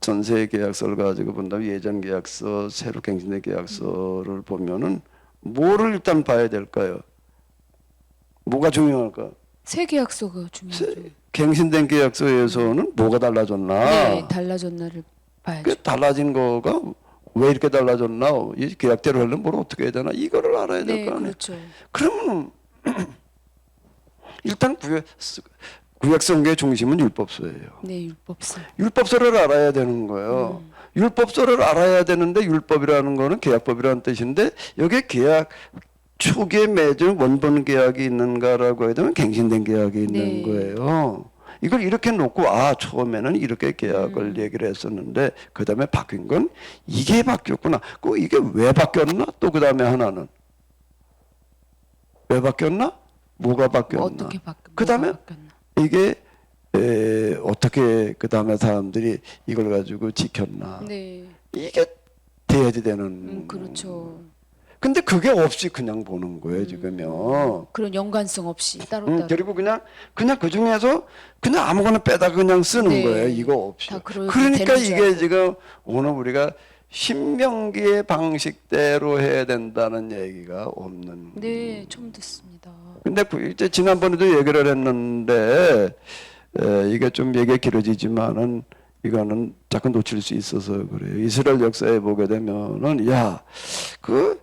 전세 계약서를 가지고 본다면 예전 계약서, 새로 갱신된 계약서를 보면은 뭐를 일단 봐야 될까요? 뭐가 중요할까? 새 계약서가 중요하죠. 갱신된 계약서에서는 뭐가 달라졌나? 네, 달라졌나를 봐야죠. 그 달라진 거가 왜 이렇게 달라졌나? 이 계약대로 하려면 뭘 어떻게 해야 되나? 이거를 알아야 될 네, 거 아니에요. 그렇죠. 그러면 일단 구약성계의 중심은 율법서예요. 네, 율법서. 율법서를 알아야 되는 거예요. 율법서를 알아야 되는데 율법이라는 거는 계약법이라는 뜻인데 여기에 계약 초기에 맺은 원본 계약이 있는가라고 해야 되면 갱신된 계약이 있는 네. 거예요. 이걸 이렇게 놓고 처음에는 이렇게 계약을 얘기를 했었는데 그 다음에 바뀐 건 이게 바뀌었구나. 이게 왜 바뀌었나? 또 그 다음에 하나는 왜 바뀌었나? 뭐가 바뀌었나? 어떻게 그 다음에 바뀌었나? 이게 어떻게 그 다음에 사람들이 이걸 가지고 지켰나? 네. 이게 돼야지 되는. 그렇죠. 근데 그게 없이 그냥 보는 거예요 지금요. 그런 연관성 없이 따로따로. 그리고 그냥 그 중에서 그냥 아무거나 빼다 그냥 쓰는 네. 거예요. 이거 없이. 다 그러면 그러니까 되는 줄 이게 알고. 지금 오늘 우리가 신명기의 방식대로 해야 된다는 얘기가 없는. 네, 처음 듣습니다. 근데 이제 지난번에도 얘기를 했는데 이게 좀 얘기가 길어지지만은 이거는 자꾸 놓칠 수 있어서 그래요. 이스라엘 역사에 보게 되면은 그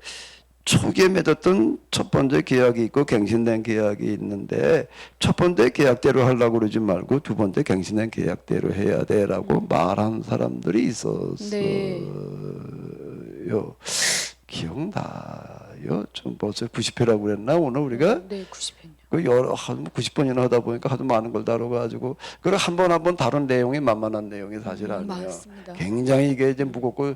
초기에 맺었던 첫 번째 계약이 있고 갱신된 계약이 있는데 첫 번째 계약대로 하려고 그러지 말고 두 번째 갱신된 계약대로 해야 돼라고 말한 사람들이 있었어요. 네. 기억나요? 좀 벌써 90회라고 그랬나 오늘 우리가? 네, 90회요. 그 여러 한 90번이나 하다 보니까 하도 많은 걸 다뤄가지고 그걸 한 번 한 번 다룬 내용이 만만한 내용이 사실 아니에요. 맞습니다. 굉장히 이게 이제 무겁고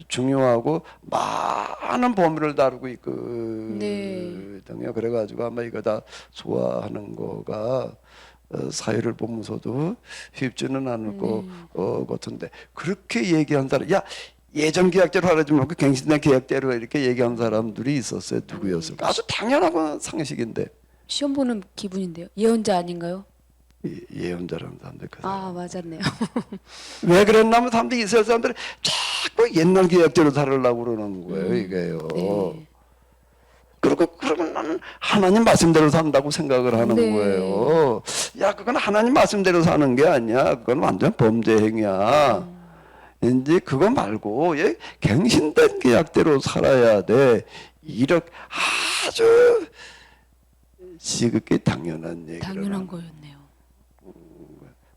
중요하고 많은 범위를 다루고 있거든요. 네. 그래가지고 아마 이거 다 소화하는 거가 사회를 보면서도 쉽지는 않을 것 같은데 그렇게 얘기한 사람, 야 예전 계약대로 하라지 말고 갱신된 계약대로 이렇게 얘기한 사람들이 있었어요. 누구였을까? 아주 당연한 상식인데. 시험 보는 기분인데요. 예언자 아닌가요? 예언자라는 사람들 그 사람. 아, 맞았네요. 왜 그랬냐면 사람들이 이스라엘 사람들이 자꾸 옛날 계약대로 살으려고 그러는 거예요. 이게요. 네. 그러면 나는 하나님 말씀대로 산다고 생각을 하는 네. 거예요. 야, 그건 하나님 말씀대로 사는 게 아니야. 그건 완전 범죄 행위야. 이제 그거 말고 얘 갱신된 계약대로 살아야 돼. 이렇게 아주 지극히 당연한 얘기를 당연한 하는 거였네요.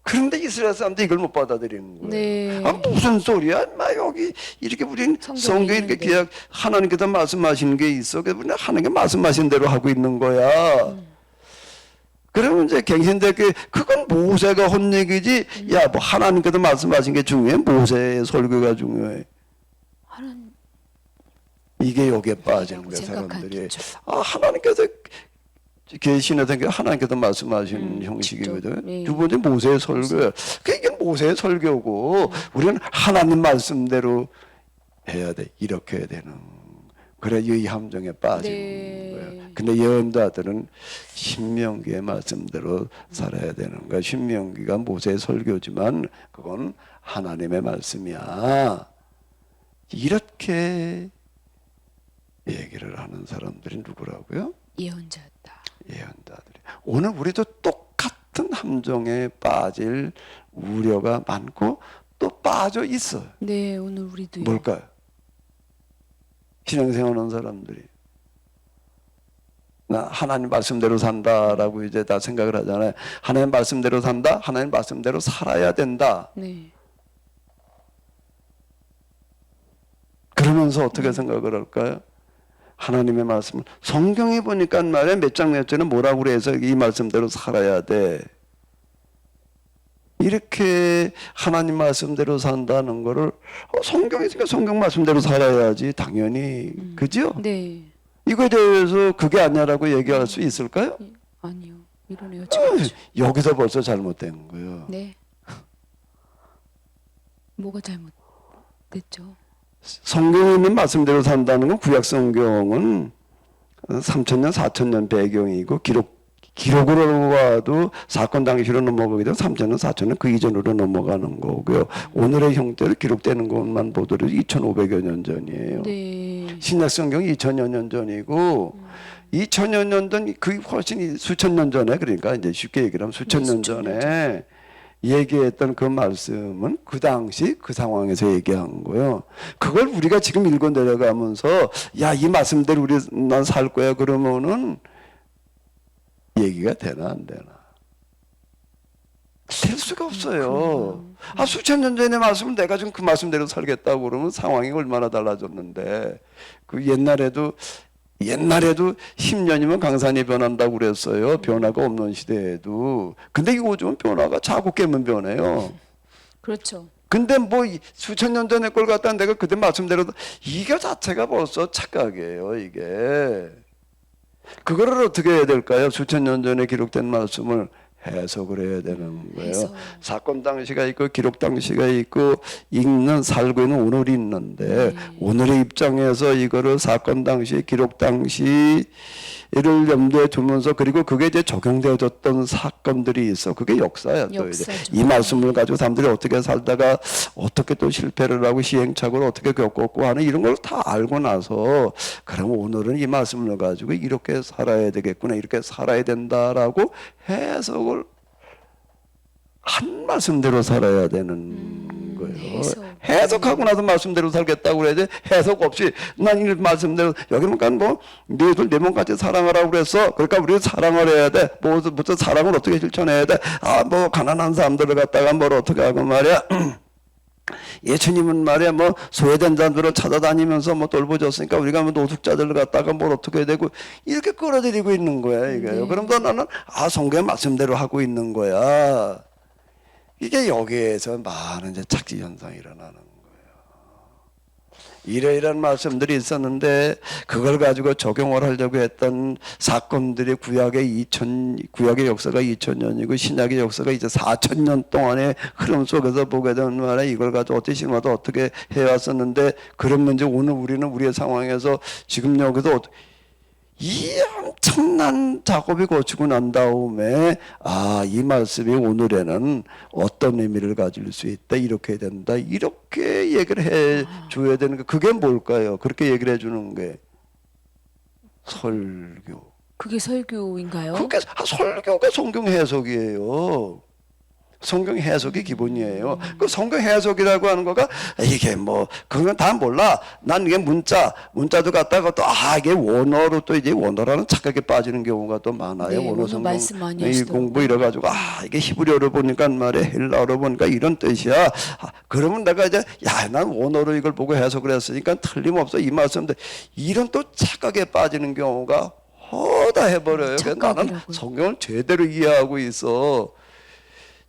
그런데 이스라엘 사람들이 이걸 못 받아들이는 거예요. 네. 아, 무슨 소리야? 마 여기 이렇게 우린 성경에 성경에 이렇게 있는데. 계약 하나님께서 말씀하시는 게 있어. 그래서 우리는 하나님께 말씀하신 대로 하고 있는 거야. 그러면 이제 갱신될 게 그건 모세가 한 얘기지. 야, 뭐 하나님께서 말씀하신 게 중요해? 모세의 설교가 중요해. 하나님 이게 여기에 빠지는 거야 사람들이. 생각하겠죠. 아, 하나님께서 계시나 된 게 하나님께서 말씀하신 형식이거든. 직접, 네. 두 번째 모세의 설교야. 이게 모세의 설교고 우리는 하나님 말씀대로 해야 돼. 이렇게 해야 되는. 그래 이 함정에 빠지는 네. 거야. 근데 예언자들은 신명기의 말씀대로 살아야 되는 거야. 신명기가 모세의 설교지만 그건 하나님의 말씀이야. 이렇게 얘기를 하는 사람들이 누구라고요? 예언자다. 예언자들이. 오늘 우리도 똑같은 함정에 빠질 우려가 많고 또 빠져 있어요. 네, 오늘 우리도요. 뭘까요? 신앙생활하는 사람들이 나 하나님 말씀대로 산다라고 이제 다 생각을 하잖아요. 하나님 말씀대로 산다. 하나님 말씀대로 살아야 된다. 네. 그러면서 어떻게 생각을 할까요? 하나님의 말씀을 성경에 보니까 말이야 몇 장 몇 절에 뭐라고 그래서 이 말씀대로 살아야 돼. 이렇게 하나님 말씀대로 산다는 거를 성경에 있으니까 성경 말씀대로 살아야지 당연히 그죠? 네. 이거에 대해서 그게 아니라고 얘기할 수 있을까요? 아니요. 이러네요. 지금. 여기서 벌써 잘못된 거예요. 네. 뭐가 잘못됐죠? 성경에 있는 말씀대로 산다는 건 구약 성경은 3,000년, 4,000년 배경이고 기록으로 봐도 사건 당시로 넘어가게 되면 3,000년, 4,000년 그 이전으로 넘어가는 거고요. 오늘의 형태로 기록되는 것만 보더라도 2,500여 년 전이에요. 네. 신약 성경이 2,000여 년 전이고 2,000여 년 전, 그 훨씬 수천 년 전에 그러니까 이제 쉽게 얘기를 하면 수천 년 전에 얘기했던 그 말씀은 그 당시 그 상황에서 얘기한 거예요. 그걸 우리가 지금 읽어 내려가면서 야, 이 말씀대로 우리 난 살 거야 그러면은 얘기가 되나 안 되나? 될 수가 없어요. 아, 수천 년 전의 말씀은 내가 지금 그 말씀대로 살겠다고 그러면 상황이 얼마나 달라졌는데 그 옛날에도 10년이면 강산이 변한다고 그랬어요. 변화가 없는 시대에도. 근데 요즘은 변화가 자꾸 깨면 변해요. 그렇죠. 근데 뭐 수천 년 전의 걸 갖다 내가 그때 말씀대로 이게 자체가 벌써 착각이에요. 이게. 그거를 어떻게 해야 될까요? 수천 년 전에 기록된 말씀을 해석을 해야 되는 거예요. 해석. 사건 당시가 있고 기록 당시가 있고 읽는 살고 있는 오늘이 있는데 오늘의 입장에서 이거를 사건 당시 기록 당시를 염두에 두면서 그리고 그게 이제 적용되어졌던 사건들이 있어. 그게 역사야. 또 이제 역사죠. 이 말씀을 가지고 사람들이 어떻게 살다가 어떻게 또 실패를 하고 시행착오를 어떻게 겪었고 하는 이런 걸 다 알고 나서 그럼 오늘은 이 말씀을 가지고 이렇게 살아야 되겠구나, 이렇게 살아야 된다라고 해석을 한 말씀대로 살아야 되는 거예요. 해석하고 나서 말씀대로 살겠다고 그래야지 해석 없이 난 이 말씀대로 여기는 뭐 너희들 내 몸같이 사랑하라고 그랬어. 그러니까 우리 사랑을 해야 돼. 뭐부터 사랑을 어떻게 실천해야 돼. 아, 뭐 가난한 사람들을 갖다가 뭘 어떻게 하고 말이야. 예수님은 말이야 뭐 소외된 자들을 찾아다니면서 뭐 돌보셨으니까 우리가 뭐 노숙자들을 갖다가 뭘 어떻게 해야 되고 이렇게 끌어들이고 있는 거야 이게요. 네. 그러면서 나는 성경의 말씀대로 하고 있는 거야. 이게 여기에서 많은 이제 착지 현상이 일어나는 거예요. 이러이러한 말씀들이 있었는데 그걸 가지고 적용을 하려고 했던 사건들이 구약의 역사가 2000년이고 신약의 역사가 이제 4000년 동안의 흐름 속에서 보게 되는 말에 이걸 가지고 어떻게 신화도 어떻게 해왔었는데 그러면 이제 오늘 우리는 우리의 상황에서 지금 여기서 이 엄청난 작업이 거치고 난 다음에 이 말씀이 오늘에는 어떤 의미를 가질 수 있다 이렇게 된다 이렇게 얘기를 해 줘야 되는 게 그게 뭘까요? 그렇게 얘기를 해 주는 게 설교. 그게 설교인가요? 그게 설교가 성경 해석이에요. 성경 해석이 기본이에요. 그 성경 해석이라고 하는 거가 이게 뭐 그건 다 몰라. 난 이게 문자도 갖다가 또 이게 원어로 또 이제 원어라는 착각에 빠지는 경우가 또 많아요. 네, 원어 원어 성경 말씀 많이 이 하시더라고요. 공부 이래가지고 이게 히브리어로 보니까 말이야 헬라어로 보니까 이런 뜻이야. 그러면 내가 이제 난 원어로 이걸 보고 해석을 했으니까 틀림없어 이 말씀인데 이런 또 착각에 빠지는 경우가 허다 해버려요. 그래서 나는 착각이라고요. 성경을 제대로 이해하고 있어.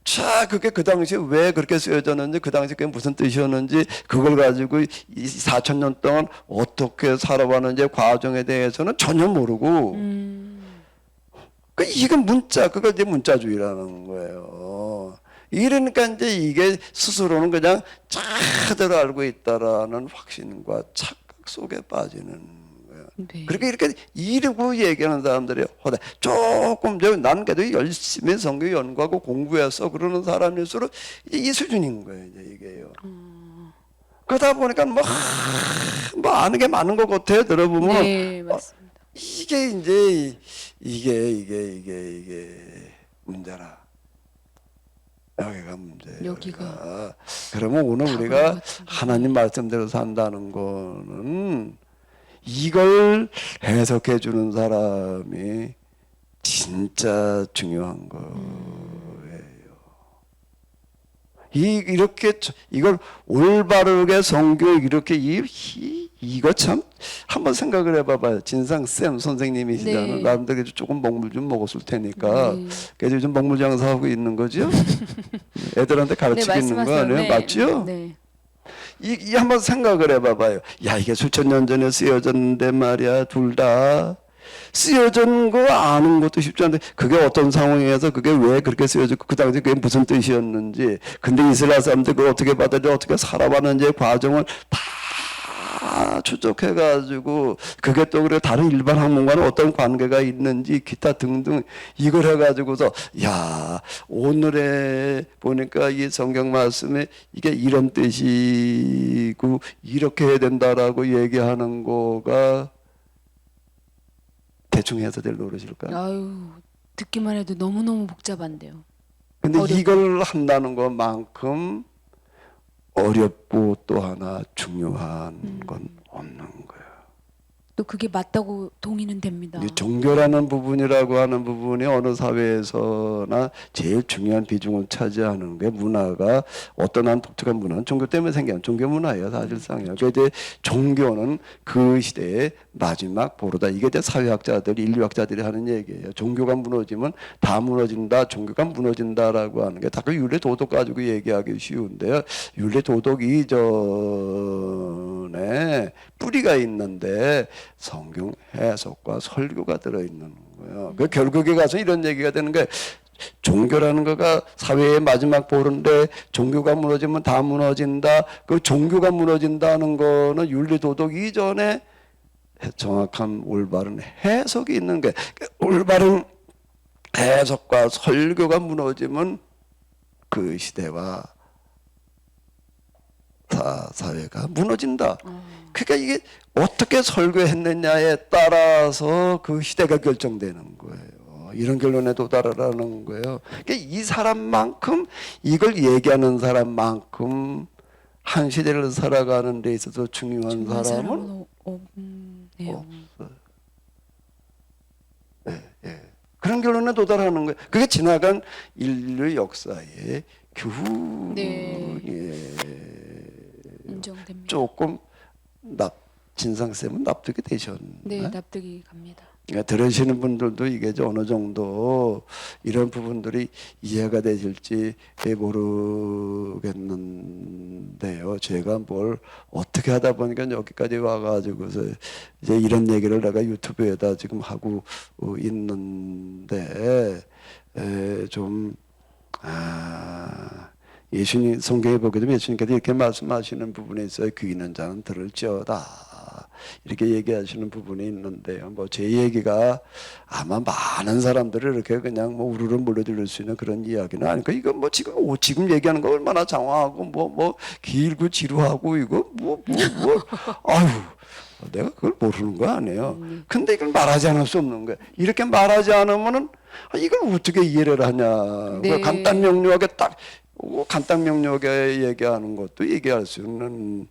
자, 그게 그 당시에 왜 그렇게 쓰여졌는지, 그 당시에 그게 무슨 뜻이었는지, 그걸 가지고 이 4000년 동안 어떻게 살아왔는지 과정에 대해서는 전혀 모르고, 이건 그걸 이제 문자주의라는 거예요. 이러니까 이제 이게 스스로는 그냥 제대로 알고 있다라는 확신과 착각 속에 빠지는 거예요. 네. 그렇게 이렇게 이르고 얘기하는 사람들이 허다. 조금 난 그래도 열심히 성경 연구하고 공부해서 그러는 사람일수록 이 수준인 거예요. 이제 이게요. 그러다 보니까 뭐 아는 게 많은 것 같아요. 들어보면 네, 맞습니다. 이게 이제 이게 문제라. 여기가 문제예요. 여기가 그러면 오늘 답인 우리가 것 같은데. 하나님 말씀대로 산다는 거는 이걸 해석해 주는 사람이 진짜 중요한 거예요. 이걸 올바르게 성경 이렇게 이거 참 한번 생각을 해봐봐요. 진상쌤 선생님이시잖아요. 네. 나름대로 조금 먹물 좀 먹었을 테니까. 네. 그래서 요즘 먹물 장사하고 있는 거죠? 애들한테 가르치고 네, 있는 거 말씀하세요. 아니에요? 네. 맞죠? 네. 이 한번 생각을 해봐봐요. 이게 수천 년 전에 쓰여졌는데 말이야. 둘 다 쓰여진 거 아는 것도 쉽지 않은데 그게 어떤 상황에서 그게 왜 그렇게 쓰여졌고 그 당시에 그게 무슨 뜻이었는지 근데 이스라엘 사람들 그걸 어떻게 받아들여 어떻게 살아왔는지의 과정을 다 추적해가지고 그게 또 그래 다른 일반 학문과는 어떤 관계가 있는지 기타 등등 이걸 해가지고서 오늘에 보니까 이 성경 말씀에 이게 이런 뜻이고 이렇게 해야 된다라고 얘기하는 거가 대충 해서 될 노릇일까? 아유, 듣기만 해도 너무너무 복잡한데요. 근데 어렵고. 이걸 한다는 것만큼 어렵고 또 하나 중요한 건 없는 거예요. 또 그게 맞다고 동의는 됩니다. 이 종교라는 부분이라고 하는 부분이 어느 사회에서나 제일 중요한 비중을 차지하는 게 문화가 어떤 한 독특한 문화는 종교 때문에 생긴 종교 문화예요 사실상요. 그 이제 종교는 그 시대의 마지막 보루다. 이게 이제 사회학자들이 인류학자들이 하는 얘기예요. 종교가 무너지면 다 무너진다. 종교가 무너진다라고 하는 게 다 그 윤리 도덕 가지고 얘기하기 쉬운데요. 윤리 도덕 이전에 뿌리가 있는데 성경 해석과 설교가 들어있는 거예요. 그 결국에 가서 이런 얘기가 되는 게 종교라는 거가 사회의 마지막 보루인데 종교가 무너지면 다 무너진다. 그 종교가 무너진다는 거는 윤리 도덕 이전에 정확한 올바른 해석이 있는 게 올바른 해석과 설교가 무너지면 그 시대와 사회가 무너진다. 그러니까 이게 어떻게 설교했느냐에 따라서 그 시대가 결정되는 거예요. 이런 결론에 도달하라는 거예요. 그러니까 이 사람만큼 이걸 얘기하는 사람만큼 한 시대를 살아가는 데 있어서 중요한 사람은 없네요. 없어요. 예. 그런 결론에 도달하는 거예요. 그게 지나간 인류 역사의 교훈이에요. 인정됩니다. 조금 진상쌤은 납득이 되셨나요? 네, 납득이 갑니다. 그러니까 들으시는 분들도 이게 어느 정도 이런 부분들이 이해가 되실지 모르겠는데요. 제가 뭘 어떻게 하다 보니까 여기까지 와가지고서 이제 이런 얘기를 내가 유튜브에다 지금 하고 있는데 좀 예수님 성경에 보게 되면 예수님께서 이렇게 말씀하시는 부분에 있어요. 귀 있는 자는 들을지어다. 이렇게 얘기하시는 부분이 있는데요. 뭐 제 얘기가 아마 많은 사람들을 이렇게 그냥 뭐 우르르 몰려들을 수 있는 그런 이야기는 아니니까 이거 뭐 지금 얘기하는 거 얼마나 장황하고 뭐 길고 지루하고 이거 아유 내가 그걸 모르는 거 아니에요. 근데 이걸 말하지 않을 수 없는 거예요. 이렇게 말하지 않으면은 이걸 어떻게 이해를 하냐. 네. 간단 명료하게 딱 간단 명료하게 얘기하는 것도 얘기할 수 있는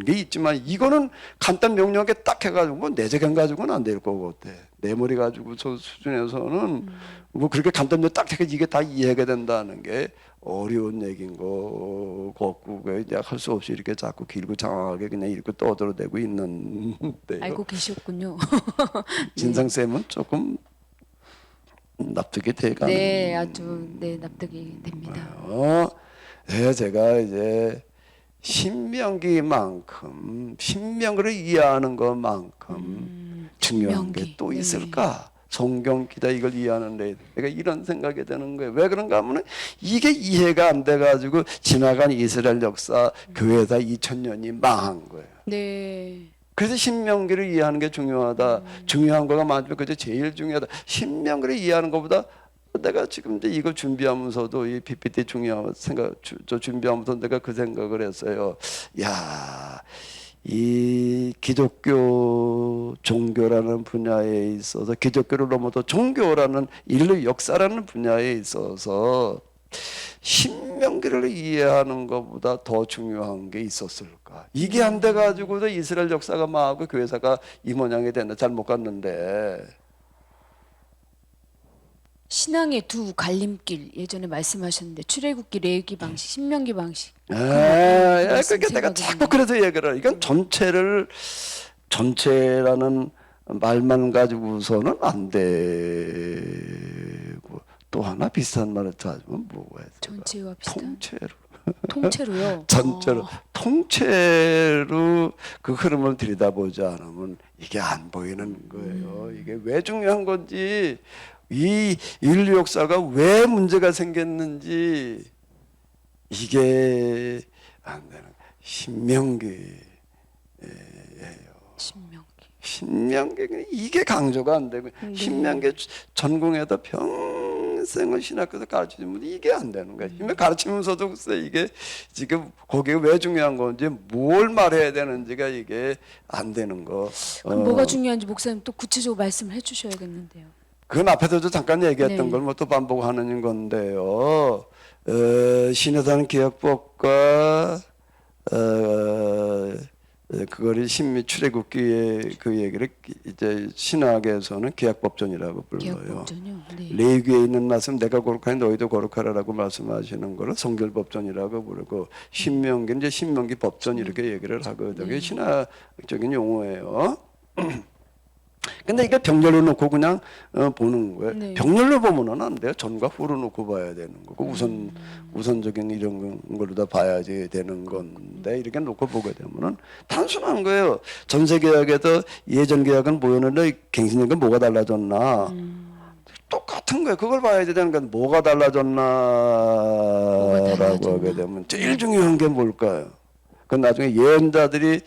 게 있지만 이거는 간단 명료하게 딱 해가지고 뭐 내 재간 가지고는 안 될 거고 내 머리 가지고 저 수준에서는 뭐 그렇게 간단 명료 딱 해서 이게 다 이해가 된다는 게 어려운 얘기인 거 같고 이제 할 수 없이 이렇게 자꾸 길고 장황하게 그냥 이렇게 떠들어대고 있는데요. 알고 계셨군요. 진상 쌤은 조금 납득이 돼가는. 네, 아주 네 납득이 됩니다. 네, 제가 이제 신명기만큼 신명기를 이해하는 것만큼 중요한 게 신명기. 또 네. 있을까? 성경 기다 이걸 이해하는데 내가 이런 생각이 드는 거예요. 왜 그런가 하면은 이게 이해가 안 돼가지고 지나간 이스라엘 역사 교회다 2000년이 망한 거예요. 네. 그래서 신명기를 이해하는 게 중요하다. 중요한 거가 많지만 그게 제일 중요하다. 신명기를 이해하는 것보다 내가 지금 이제 이거 준비하면서도 이 PPT 준비하면서 내가 그 생각을 했어요. 야, 이 기독교 종교라는 분야에 있어서 기독교를 넘어서 종교라는 인류 역사라는 분야에 있어서 신명기를 이해하는 것보다 더 중요한 게 있었을까? 이게 안 돼가지고도 이스라엘 역사가 망하고 교회사가 이 모양이 됐나 잘못 갔는데. 신앙의 두 갈림길 예전에 말씀하셨는데 출애굽기, 레위기 방식, 신명기 방식. 그러니까 말씀 내가 생각이 자꾸 그래서 얘기를 해. 이건 전체라는 말만 가지고서는 안 되고 또 하나 비슷한 말을 찾으면 뭐가 있을까? 전체와 비슷한 통째로. 통째로요. 전체로 통째로 그 흐름을 들여다보지 않으면 이게 안 보이는 거예요. 이게 왜 중요한 건지 이 인류 역사가 왜 문제가 생겼는지 이게 안 되는 신명기예요. 신명기 이게 강조가 안 되고 신명기 전공에다 평생을 신학교에서 가르치면 이게 안 되는 거예요. 가르치면서도 글쎄 이게 지금 거기에 왜 중요한 건지 뭘 말해야 되는지가 이게 안 되는 거. 그럼 뭐가 중요한지 목사님 또 구체적으로 말씀을 해주셔야겠는데요. 그건 앞에서도 잠깐 얘기했던 네. 걸 뭐 또 반복하는 건데요. 신해산 기억법과 그거를 출애굽기의 그 얘기를 이제 신학에서는 기약법전이라고 불러요. 기약법전이요. 네. 레위기에 있는 말씀 내가 거룩하니 너희도 거룩하라라고 말씀하시는 거를 성결법전이라고 부르고 신명기는 이제 신명기 법전 이렇게 얘기를 하거든요. 그게 신학적인 용어예요. 근데 이게 병렬로 놓고 그냥 보는 거예요. 네. 병렬로 보면은 안 돼요. 전과 후로 놓고 봐야 되는 거고 우선적인 이런 걸로 다 봐야지 되는 건데 이렇게 놓고 보게 되면은 단순한 거예요. 전세 계약에서 예전 계약은 뭐였는데 갱신계약은 뭐가 달라졌나? 똑같은 거예요. 그걸 봐야 되는 건 뭐가 달라졌나라고 하게 되면 제일 중요한 게 뭘까요? 그건 나중에 예언자들이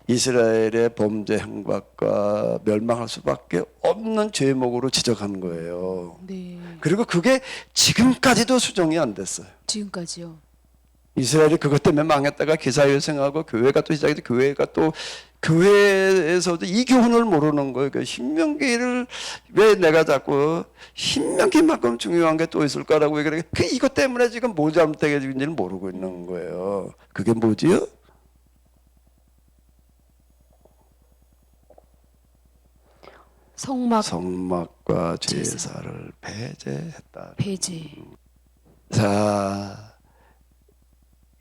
이스라엘의 범죄 행박과 멸망할 수밖에 없는 죄목으로 지적한 거예요. 네. 그리고 그게 지금까지도 수정이 안 됐어요. 지금까지요. 이스라엘이 그것 때문에 망했다가 기사회생하고 교회가 또 시작해서 교회가 또 교회에서도 이 교훈을 모르는 거예요. 그 신명기를 왜 내가 자꾸 신명기만큼 중요한 게 또 있을까라고 얘기를 해. 그 이것 때문에 지금 뭐 잘못되는지를 모르고 있는 거예요. 그게 뭐지요? 성막과 제사를 배제했다. 배제. 자,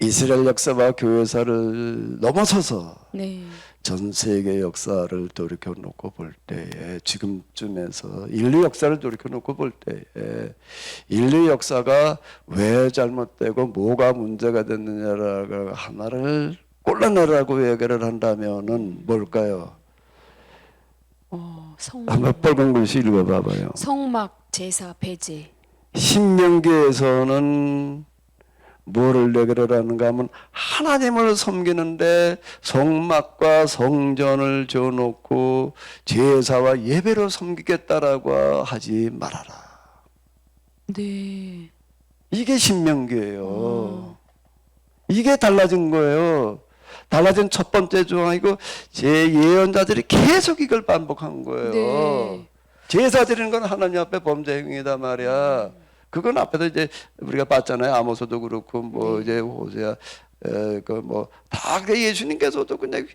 이스라엘 역사와 교회사를 넘어서서 네. 전 세계 역사를 돌이켜 놓고 볼 때에 지금쯤에서 인류 역사를 돌이켜 놓고 볼 때에 인류 역사가 왜 잘못되고 뭐가 문제가 됐느냐라고 하나를 골라내라고 얘기를 한다면은 뭘까요? 한번 빨간 글씨 읽어봐봐요. 성막, 제사, 배제. 신명기에서는 뭐를 얘기를 하는가 하면 하나님을 섬기는데 성막과 성전을 지어놓고 제사와 예배로 섬기겠다라고 하지 말아라. 네. 이게 신명기예요. 이게 달라진 거예요. 달라진 첫 번째 조항이고 제 예언자들이 계속 이걸 반복한 거예요. 네. 제사 드리는 건 하나님 앞에 범죄 행위다 말이야. 그건 앞에서 이제 우리가 봤잖아요. 아모스도 그렇고 뭐 이제 호세아 그뭐다 예수님께서도 그냥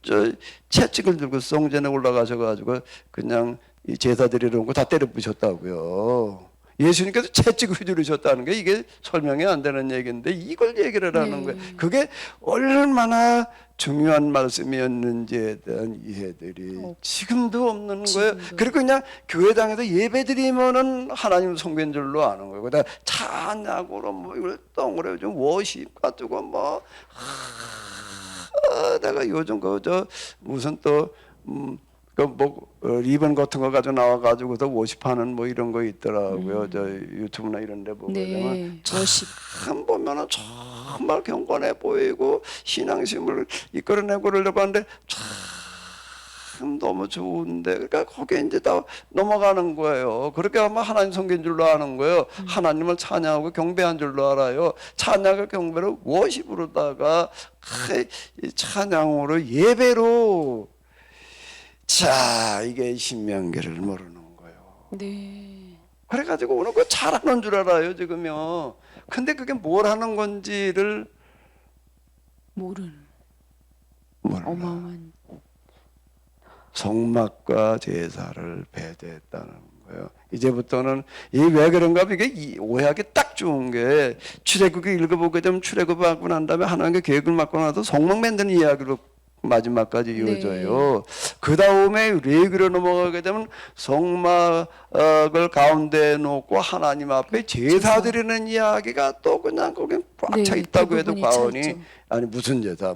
저 채찍을 들고 성전에 올라가셔가지고 그냥 이 제사 드리러 거 다 때려 부셨다고요. 예수님께서 채찍을 휘두르셨다는 게 이게 설명이 안 되는 얘기인데 이걸 얘기를 하는 거예요. 그게 얼마나 중요한 말씀이었는지에 대한 이해들이 지금도 없는 거예요. 그리고 그냥 교회당에서 예배드리면은 하나님 섬긴 줄로 아는 거예요. 그다음 찬양으로 뭐 이걸 덩어리 좀 워십 가지고 뭐 내가 요즘 그저 무슨 또 리본 같은 거 가지고 나와가지고서 워십하는 뭐 이런 거 있더라고요. 저 유튜브나 이런 데 보면 네. 참 보면은 정말 경건해 보이고 신앙심을 이끌어내고 그러려고 하는데 참 너무 좋은데 그러니까 거기에 이제 다 넘어가는 거예요. 그렇게 하면 하나님 섬긴 줄로 아는 거예요. 하나님을 찬양하고 경배한 줄로 알아요. 찬양과 경배를 워십으로다가 찬양으로 예배로 자, 이게 신명기를 모르는 거예요. 네. 그래가지고 오늘 그 잘하는 줄 알아요, 지금요. 근데 그게 뭘 하는 건지를 모르는. 몰라. 어마어마한. 성막과 제사를 배제했다는 거예요. 이제부터는 이 왜 그런가 하면 이게 오해하기 딱 좋은 게 출애굽기 읽어보게 되면 출애굽하고 난 다음에 하나님께 계획을 맡고 나서 성막 만드는 이야기로 마지막까지 이어져요. 그 다음에 레위기로 넘어가게 되면 성막을 가운데에 놓고 하나님 앞에 제사 드리는 이야기가 또 그냥 거기 꽉 차 있다고 해도 과언이 아니 무슨 제사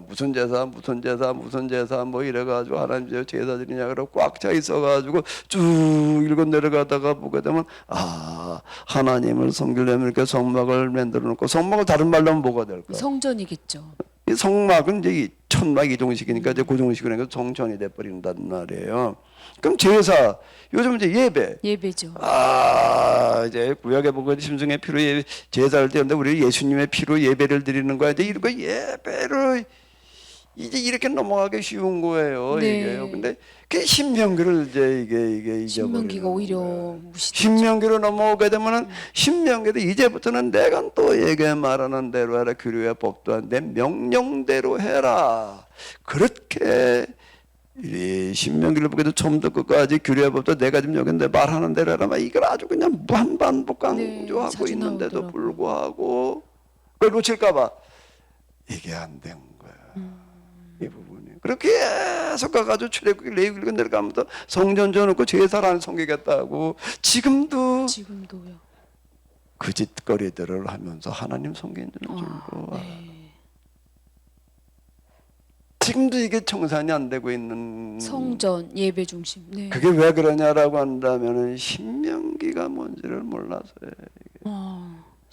뭐 이래가지고 하나님 제사 드리냐 그러고 꽉 차 있어가지고 쭉 읽어 내려가다가 보게 되면 아 하나님을 섬기려면 이렇게 성막을 만들어 놓고 성막을 다른 말로 하면 뭐가 될까? 성전이겠죠. 이 성막은 이제 천막 이동식이니까 이제 고정식이니까 성전이 돼버린단 말이에요. 그럼 제사, 요즘 이제 예배죠. 이제 구약에 보고 심승의 피로 제사를 드리는데 우리 예수님의 피로 예배를 드리는 거야. 이제 이거 예배를 이제 이렇게 넘어가기 쉬운 거예요. 네. 이게요. 근데 그 신명기를 이제 이게 잊어버리는 신명기가 오히려 거예요. 무시되죠. 신명기로 넘어오게 되면은 신명기도 이제부터는 내가 또 얘기 말하는 대로 해라. 규례와 법도 안 내 명령대로 해라. 그렇게 이 신명기를 보게도 처음부터 끝까지 규례와 법도 내가 지금 여기 내 말하는 대로 해라. 막 이걸 아주 그냥 무한반복 강조하고 자주 있는데도 나오더라고요. 불구하고 그걸 놓칠까봐 이게 안 된 거야. 이 부분이. 그렇게 계속 가가지고 출애굽기 레위기 내려가면서 성전 지어놓고 제사를 안 섬기겠다고 지금도요. 그 짓거리들을 하면서 하나님 섬기는 줄고 지금도 이게 청산이 안 되고 있는 성전 예배 중심. 네. 그게 왜 그러냐라고 한다면은 신명기가 뭔지를 몰라서요.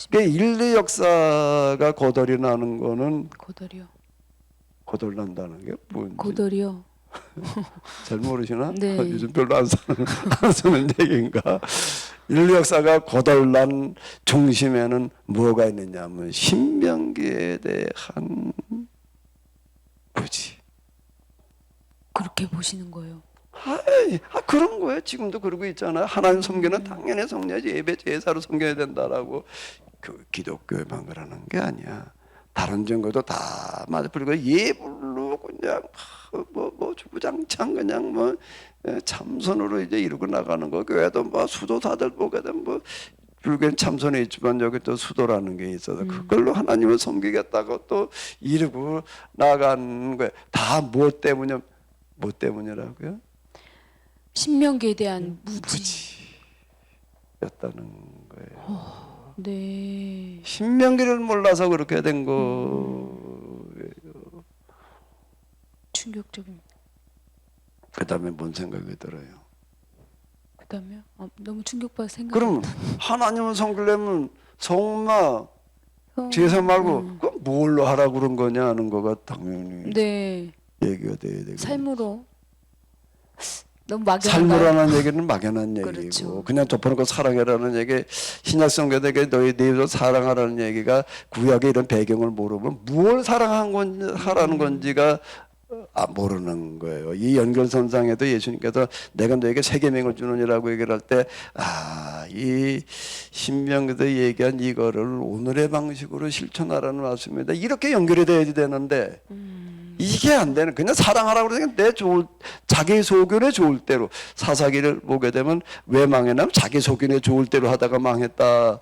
이게 인류 역사가 고돌이 나는 거는 고돌이요. 고돌 난다는 게 뭔지 고돌이요. 잘 모르시나? 네. 요즘 별로 안 쓰는 얘기인가? 인류 역사가 고돌난 중심에는 뭐가 있느냐면 신명기에 대한 부지. 그렇게 보시는 거예요. 그런 거예요. 지금도 그러고 있잖아요. 하나님 섬기는 당연히 섬겨야지 예배 제사로 섬겨야 된다라고. 그 기독교에만 그러는 게 아니야. 다른 종교도 다 맞아. 그리고 예불로 그냥 뭐 주구장창 그냥 뭐 참선으로 이제 이루고 나가는 거. 교회도 뭐 수도사들 보게 되면 뭐 불교는 참선에 있지만 여기 또 수도라는 게 있어서 그걸로 하나님을 섬기겠다고 또 이러고 나간 거예요. 다 무엇 때문이냐? 뭐 때문이라고요? 신명기에 대한 무지. 무지였다는 거예요. 네. 신명기를 몰라서 그렇게 된 거예요. 충격적입니다. 그 다음에 뭔 생각이 들어요? 그다음에요? 너무 충격받아 생각. 그럼 하나님을 섬기려면 성마 제사 말고 그럼 뭘로 하라고 그런 거냐 하는 거가 당연히 네. 얘기가 돼야 되고 삶으로 너무 막연한가요? 삶으로라는 얘기는 막연한 얘기고 그렇죠. 그냥 덮어놓고 사랑해라는 얘기 신약성경에 너희 내 입으로 사랑하라는 얘기가 구약의 이런 배경을 모르면 무엇을 사랑한 건지 하라는 건지가 모르는 거예요. 이 연결선상에도 예수님께서 내가 너에게 새 계명을 주느니라고 얘기를 할 때 이 신명기도 얘기한 이거를 오늘의 방식으로 실천하라는 말씀입니다. 이렇게 연결이 돼야 되는데 이게 안 되는 그냥 사랑하라고 그러니까 내 좋을 자기 소견에 좋을 대로 사사기를 보게 되면 왜 망했냐면 자기 소견에 좋을 대로 하다가 망했다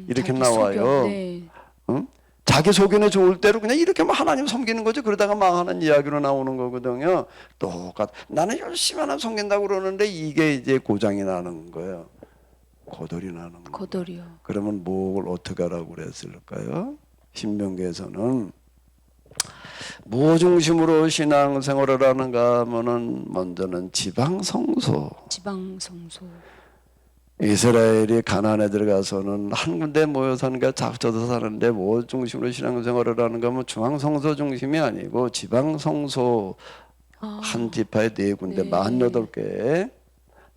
이렇게 자기 나와요. 소견. 네. 응? 자기 소견에 좋을 대로 그냥 이렇게 하면 하나님 섬기는 거죠. 그러다가 망하는 이야기로 나오는 거거든요. 똑같. 나는 열심히 하나 섬긴다고 그러는데 이게 이제 고장이 나는 거예요. 고돌이 나는 거예요. 거덜이요. 그러면 뭘 어떻게 하라고 그랬을까요? 신명기에서는 뭐 중심으로 신앙생활을 하는가 하면은 먼저는 지방성소. 지방성소. 이스라엘이 가나안에 들어가서는 한 군데 모여 사는가 잡혀서 사는데 뭐 중심으로 신앙생활을 하는가 하면 중앙성소 중심이 아니고 지방성소 한 지파에 네 군데 네. 48개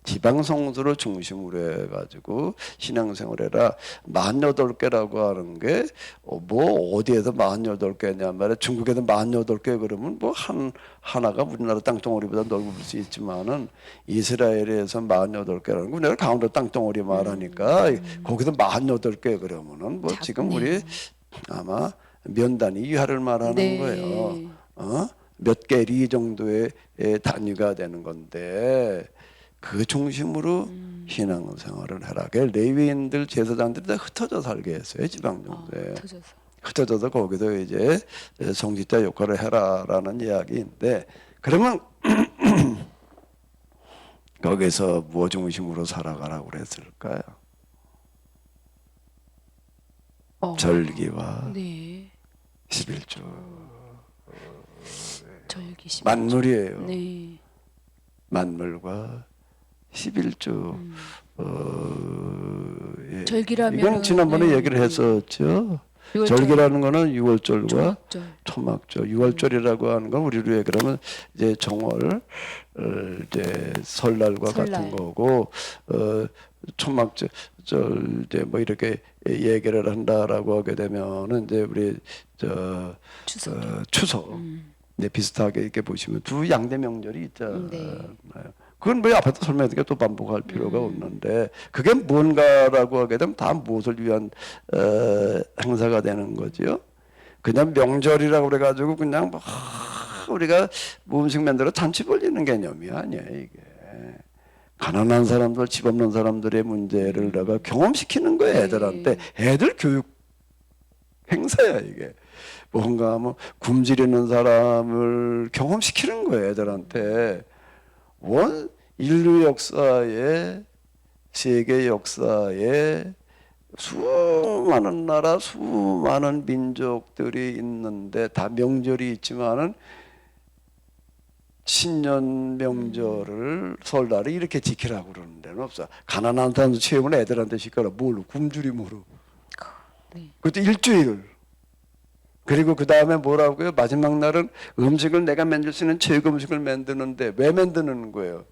지방성소를 중심으로 해가지고 신앙생활해라. 48개라고 하는 게 뭐 어디에서 48개냐 말이야. 중국에도 48개 그러면 뭐 하나가 우리나라 땅덩어리보다 넓을 수 있지만은 이스라엘에서 48개라는 거 내가 가운데 땅덩어리 말하니까 거기서 48개 그러면은 뭐 지금 우리 아마 면단위 이하를 말하는 네. 거예요. 몇 개 리 정도의 단위가 되는 건데 그 중심으로 신앙생활을 해라. 레위인들 제사장들이 다 흩어져 살게 했어요. 지방 정도에. 흩어져서 거기서 이제 성직자 역할을 해라라는 이야기인데 그러면 거기서 무엇 중심으로 살아가라고 그랬을까요? 절기와 네. 11조 절기 11조. 만물이에요. 네. 만물과 11조 예. 절기라면 이건 지난번에 네. 얘기를 했었죠. 유월절. 절기라는 거는 6월절과 초막절. 초막절. 6월절이라고 하는 건 우리로 얘기하면 이제 정월 이제 설날과 설날. 같은 거고 초막절 이제 뭐 이렇게 얘기를 한다라고 하게 되면은 이제 우리 추석 네, 비슷하게 이렇게 보시면 두 양대 명절이 있잖아요. 네. 그건 뭐 앞에서 설명했으니까 또 반복할 필요가 없는데 그게 뭔가라고 하게 되면 다 무엇을 위한 행사가 되는 거지요. 그냥 명절이라고 그래가지고 그냥 뭐 우리가 뭐 음식 만들어 잔치 벌리는 개념이 아니에요 이게. 가난한 사람들, 집 없는 사람들의 문제를 내가 경험시키는 거예요 애들한테. 애들 교육 행사야 이게. 뭔가 뭐 굶주리는 사람을 경험시키는 거예요 애들한테. 인류 역사에 세계 역사에 수많은 나라 수많은 민족들이 있는데 다 명절이 있지만은 신년 명절을 설날을 이렇게 지키라고 그러는 데는 없어. 가난한 사람도 체험을 애들한테 시켜라. 뭘로? 굶주림으로. 네. 그것도 일주일. 그리고 그 다음에 뭐라고요? 마지막 날은 음식을 내가 만들 수 있는 최고 음식을 만드는데 왜 만드는 거예요?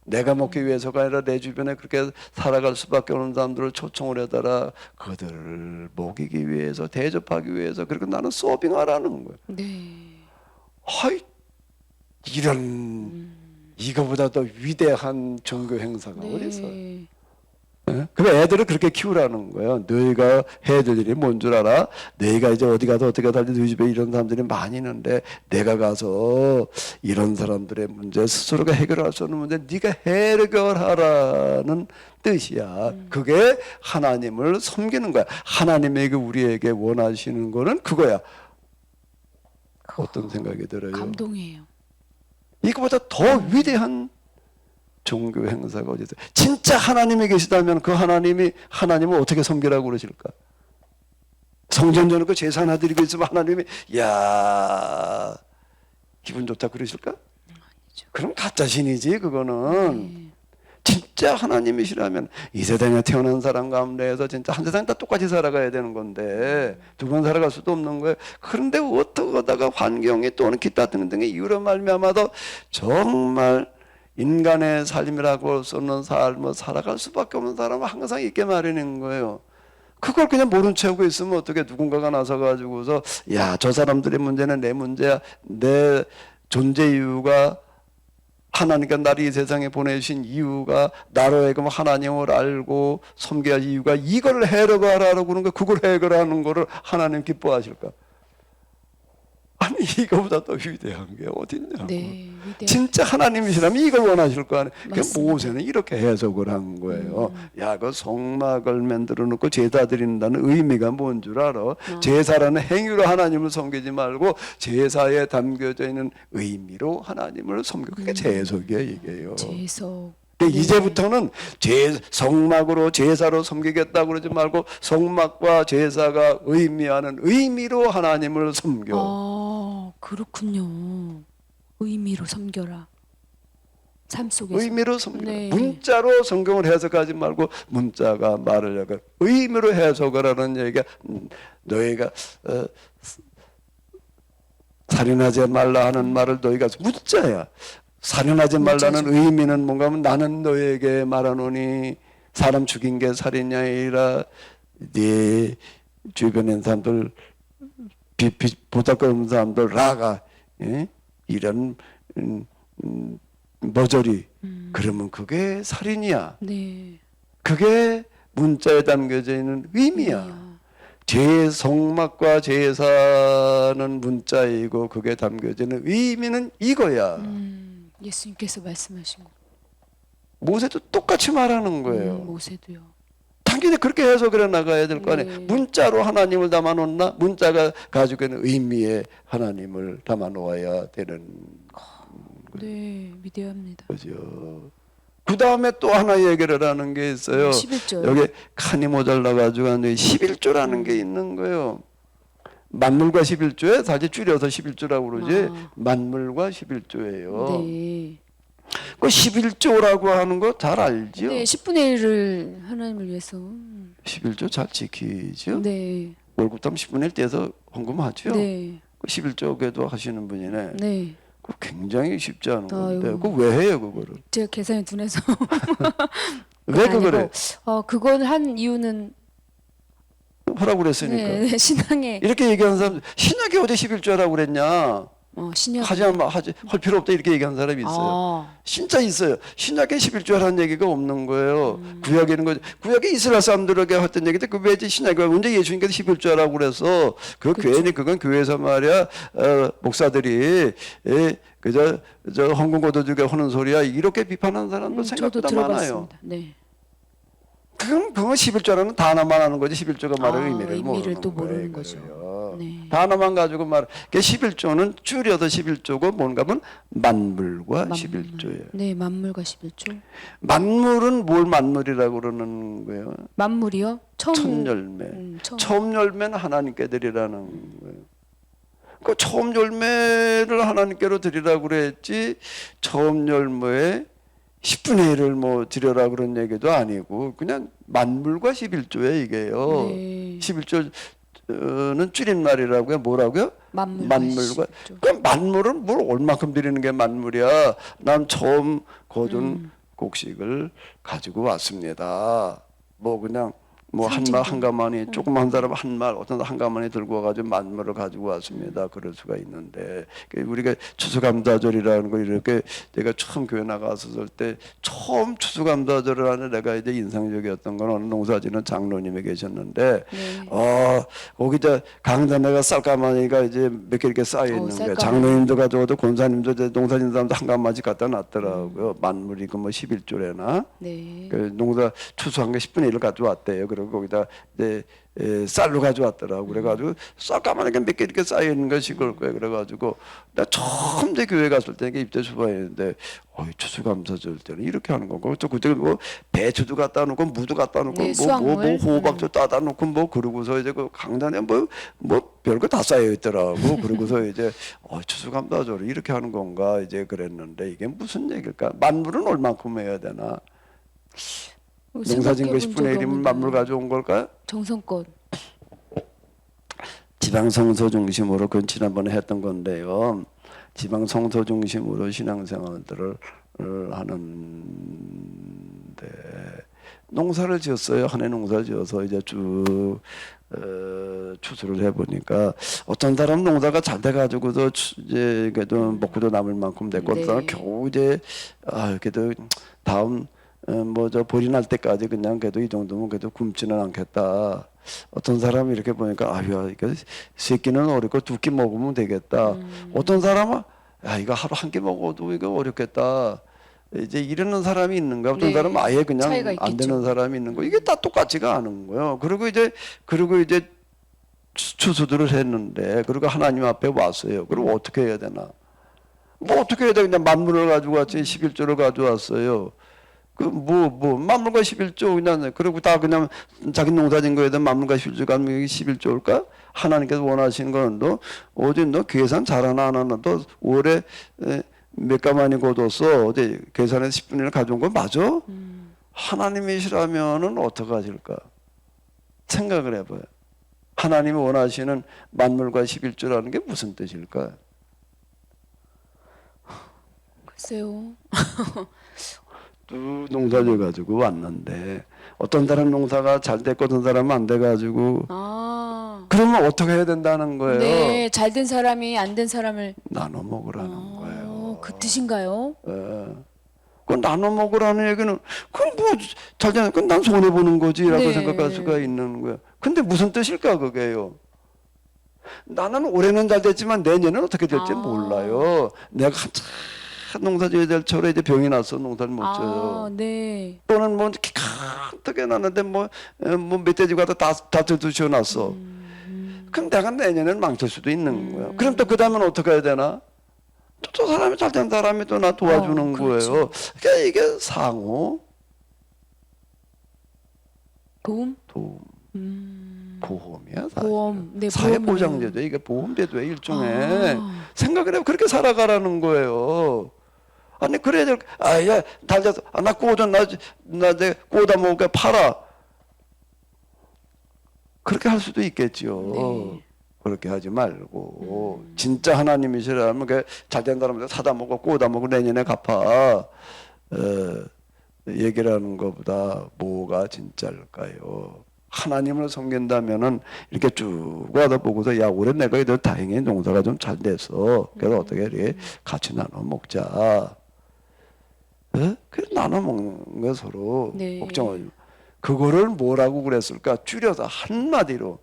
내가 먹기 위해서가 아니라 내 주변에 그렇게 살아갈 수밖에 없는 사람들을 초청을 해달라. 그들을 먹이기 위해서 대접하기 위해서 그리고 나는 서빙하라는 거예요. 네. 하이 이런 이거보다 더 위대한 종교 행사가 어디 있어요? 예? 그래 애들을 그렇게 키우라는 거예요. 너희가 해야 될 일이 뭔 줄 알아? 너희가 이제 어디 가서 어떻게 살지 너희 집에 이런 사람들이 많이 있는데 내가 가서 이런 사람들의 문제 스스로가 해결할 수 없는 문제 네가 해결하라는 뜻이야. 그게 하나님을 섬기는 거야. 하나님에게 우리에게 원하시는 거는 그거야. 어떤 생각이 들어요? 감동이에요. 이거보다 더 위대한 종교 행사가 어디 있어요? 진짜 하나님이 계시다면 그 하나님을 어떻게 섬기라고 그러실까? 성전 전에 제사 하나 드리고 있으면 하나님이 야 기분 좋다 그러실까? 아니죠. 그럼 가짜 신이지 그거는. 네. 진짜 하나님이시라면 이 세상에 태어난 사람 가운데에서 진짜 한 세상 다 똑같이 살아가야 되는 건데 두 번 살아갈 수도 없는 거예요. 그런데 어떻게 하다가 환경이 또는 기타 등등의 이유로 말미암아도 정말 인간의 삶이라고 쓰는 삶을 살아갈 수밖에 없는 사람은 항상 있게 마련인 거예요. 그걸 그냥 모른 채 하고 있으면 어떻게 누군가가 나서 가지고서 야, 저 사람들의 문제는 내 문제야. 내 존재 이유가 하나님께서 나를 이 세상에 보내신 이유가 나로 하여금 하나님을 알고 섬겨야 할 이유가 이걸 해결하라고 그러는 거 그걸 해결하는 거를 하나님 기뻐하실까? 아니 이거보다 더 위대한 게 어딨냐고. 네, 위대한. 진짜 하나님이시라면 이걸 원하실 거 아니에요. 맞습니다. 모세는 이렇게 해석을 한 거예요. 야, 그 성막을 만들어 놓고 제사 드린다는 의미가 뭔 줄 알아? 제사라는 행위로 하나님을 섬기지 말고 제사에 담겨져 있는 의미로 하나님을 섬겨. 그게 제석이에요, 이게요. 제석. 근데 이제부터는 성막으로 제사로 섬기겠다 그러지 말고 성막과 제사가 의미하는 의미로 하나님을 섬겨. 아, 그렇군요. 의미로 섬겨라. 삶 속에서. 의미로 섬겨. 네. 문자로 성경을 해석하지 말고 문자가 말을 하고 의미로 해석을 하는 얘기가 너희가 살인하지 말라 하는 말을 너희가 문자야. 살인하지 말라는 의미는 뭔가 하면 나는 너에게 말하노니 사람 죽인 게 살인이 아니라 네 주변에 있는 사람들 보잘것없는 사람들 라가 예? 이런 머저리 그러면 그게 살인이야. 네. 그게 문자에 담겨져 있는 의미야. 제 성막과 제사는 문자이고 그게 담겨지는 의미는 이거야. 예수님께서 말씀하신 거. 모세도 똑같이 말하는 거예요. 모세도요. 당연히 그렇게 해석을 해 나가야 될 거 아니에요. 네. 문자로 하나님을 담아 놓나? 문자가 가지고 있는 의미에 하나님을 담아 놓아야 되는 네, 위대합니다. 거죠. 그 다음에 또 하나 얘기를 하는 게 있어요. 11조요. 여기 칸이 모자라가지고 11조라는 게 있는 거예요. 만물과 11조에 사실 줄여서 11조라고 그러지 만물과 11조예요. 네. 그 11조라고 하는 거 잘 알죠? 네, 10분의 1을 하나님을 위해서. 11조 잘 지키죠? 네. 월급 땀 10분의 1 떼서 헌금하죠? 네. 그 11조에도 하시는 분이네. 네. 그 굉장히 쉽지 않은 아유. 건데 그거 왜 해요 그거를? 제가 계산이 둔해서. 왜 그걸 해? 그걸 한 이유는 하라고 그랬으니까. 네, 신앙에 이렇게 얘기하는 사람 신학이 어디 11조라고 그랬냐? 신약. 할 필요 없다 이렇게 얘기하는 사람이 있어요. 진짜 있어요. 신약에 11조라는 얘기가 없는 거예요. 구약에는 거 구약에 이스라엘 사람들에게 했던 얘기인데 그 왜지 신약이 언제 예수님께서 11조라고 그래서 괜히 그건 교회에서 말이야 목사들이 그저 헌금 거둬주게 하는 소리야 이렇게 비판하는 사람도 저도 생각보다 많아요. 들어봤습니다. 네. 그건 11조라는 단어만 하는 거지 11조가 말하는 의미를 또 모르는 모르는 거예요. 거죠. 그래요. 네. 단어만 가지고 말. 11조는 줄여서 11조고 뭔가 하면 만물과 11조예요. 네, 만물과 11조. 만물은 뭘 만물이라고 그러는 거예요? 만물이요? 첫 열매. 처음 열매는 하나님께 드리라는 거예요. 그 처음 열매를 하나님께로 드리라고 그랬지 처음 열매에 10분의 1을 뭐 드려라 그런 얘기도 아니고 그냥 만물과 11조에 이게요. 네. 11조는 줄임말이라고요. 뭐라고요? 만물과. 그럼 만물은 뭘 얼마큼 드리는 게 만물이야? 난 처음 거둔 곡식을 가지고 왔습니다. 뭐 그냥 뭐 한 말 상징도. 한 가마니 조그만 사람 한 말 어떤 한 가마니 들고 와가지고 만물을 가지고 왔습니다. 그럴 수가 있는데 우리가 추수감사절이라는 거 이렇게 내가 처음 교회 나갔을 때 처음 추수감사절을 하는 내가 이제 인상적이었던 건 어느 농사지는 장로님이 계셨는데 네. 거기다 강단에가 쌀가마니가 이제 몇 개 이렇게 쌓여 있는 거예요. 쌀가마니. 장로님도 가져와도 권사님도 이제 농사진 사람도 한 가마씩 갖다 놨더라고요. 만물이 그 뭐 11조래나. 네. 그 농사 추수한 게 10분의 1을 가져왔대요. 그리고 거기다 이제 쌀로 가져왔더라고. 그래가지고 쌀가마니가 몇 개 이렇게 쌓여 있는 것이 그럴 거예요. 그래가지고 나 처음 이제 교회 갔을 때 이게 입대 수반이었는데 추수감사절 때는 이렇게 하는 거고 또 그때 뭐 배추도 갖다 놓고 무도 갖다 놓고 네, 뭐 수확물. 호박도 따다 놓고 뭐 그러고서 이제 그 강단에 뭐 별거 다 쌓여 있더라고. 그러고서 이제 추수감사절을 이렇게 하는 건가 이제 그랬는데 이게 무슨 얘기일까? 만물은 얼만큼 해야 되나? 농사진 거 10분의 1이면 만물 가져온 걸까요? 정성껏. 지방성소 중심으로 그건 지난번에 했던 건데요. 지방성소 중심으로 신앙생활들을 하는데 농사를 지었어요. 한 해 농사를 지어서 이제 쭉 추수를 해보니까 어떤 사람 농사가 잘 돼가지고도 이제 그래도 먹고도 남을 만큼 됐고 어떤 사람 겨우 이제 그래도 다음 뭐 저 볼이 날 때까지 그냥 그래도 이 정도면 그래도 굶지는 않겠다. 어떤 사람이 이렇게 보니까 아유야 이거 새끼는 어렵고 두 끼 먹으면 되겠다. 어떤 사람은 야 이거 하루 한 끼 먹어도 이거 어렵겠다. 이제 이러는 사람이 있는 거야. 어떤 네. 사람은 아예 그냥 차이가 안 있겠죠. 되는 사람이 있는 거. 이게 다 똑같지가 않은 거예요. 그리고 이제 추수들을 했는데 그리고 하나님 앞에 왔어요. 그리고 어떻게 해야 되나? 뭐 어떻게 해야 돼? 그냥 만물을 가지고 왔지 11조를 가져왔어요. 만물과 11조 그냥 그리고 다 그냥 자기 농사진 거에다 만물과 11조 가면 이게 11조일까? 하나님께서 원하시는 거는 너 어디 너 계산 잘하나 안 하나 너 올해 몇 가마니 거뒀어 어디 계산해서 10분의 1 가져온 거 맞아? 하나님이시라면은 어떻게 하실까? 생각을 해봐요. 하나님이 원하시는 만물과 11조라는 게 무슨 뜻일까? 글쎄요. 또 농사를 가지고 왔는데 어떤 사람 농사가 잘 됐고 어떤 사람은 안 돼가지고 그러면 어떻게 해야 된다는 거예요? 네, 잘 된 사람이 안 된 사람을 나눠 먹으라는 거예요. 그 뜻인가요? 예. 그 나눠 먹으라는 얘기는 그건 뭐 잘되는 그건 난 손해 보는 거지라고 네. 생각할 수가 있는 거예요. 근데 무슨 뜻일까 그게요? 나는 올해는 잘 됐지만 내년은 어떻게 될지 몰라요. 내가 한참 농사 지어야 될 철에 이제 병이 나서 농사를 못 져요. 네. 또는 뭐 이렇게 어떻게 났는데 뭐 멧돼지 가다 다 들쑤셔놨어. 그럼 내가 내년에는 망칠 수도 있는 거예요. 그럼 또 그 다음엔 어떻게 해야 되나? 또 사람이 잘된 사람이 또 나 도와주는 그렇죠. 거예요. 그러니까 이게 상호 도움? 보험이야. 사실. 보험. 네, 사회보장제도 이게 보험제도의 일종의 생각을 해요. 그렇게 살아가라는 거예요. 아니 그래야 될 야 달려서 나 꼬좀 나 이제 꼬다 먹을게 팔아. 그렇게 할 수도 있겠지요. 네. 그렇게 하지 말고 진짜 하나님이시라면 그 잘된 사람들 사다 먹고 꼬다 먹고 내년에 갚아. 얘기를 하는 것보다 뭐가 진짜일까요? 하나님을 섬긴다면은 이렇게 쭉 와다 보고서 야 올해 내가 이들 다행히 농사가 좀 잘 됐어. 그래서 어떻게 이렇게 같이 나눠 먹자. 그래 나눠 먹는 거 서로 네. 걱정을. 그거를 뭐라고 그랬을까? 줄여서 한마디로.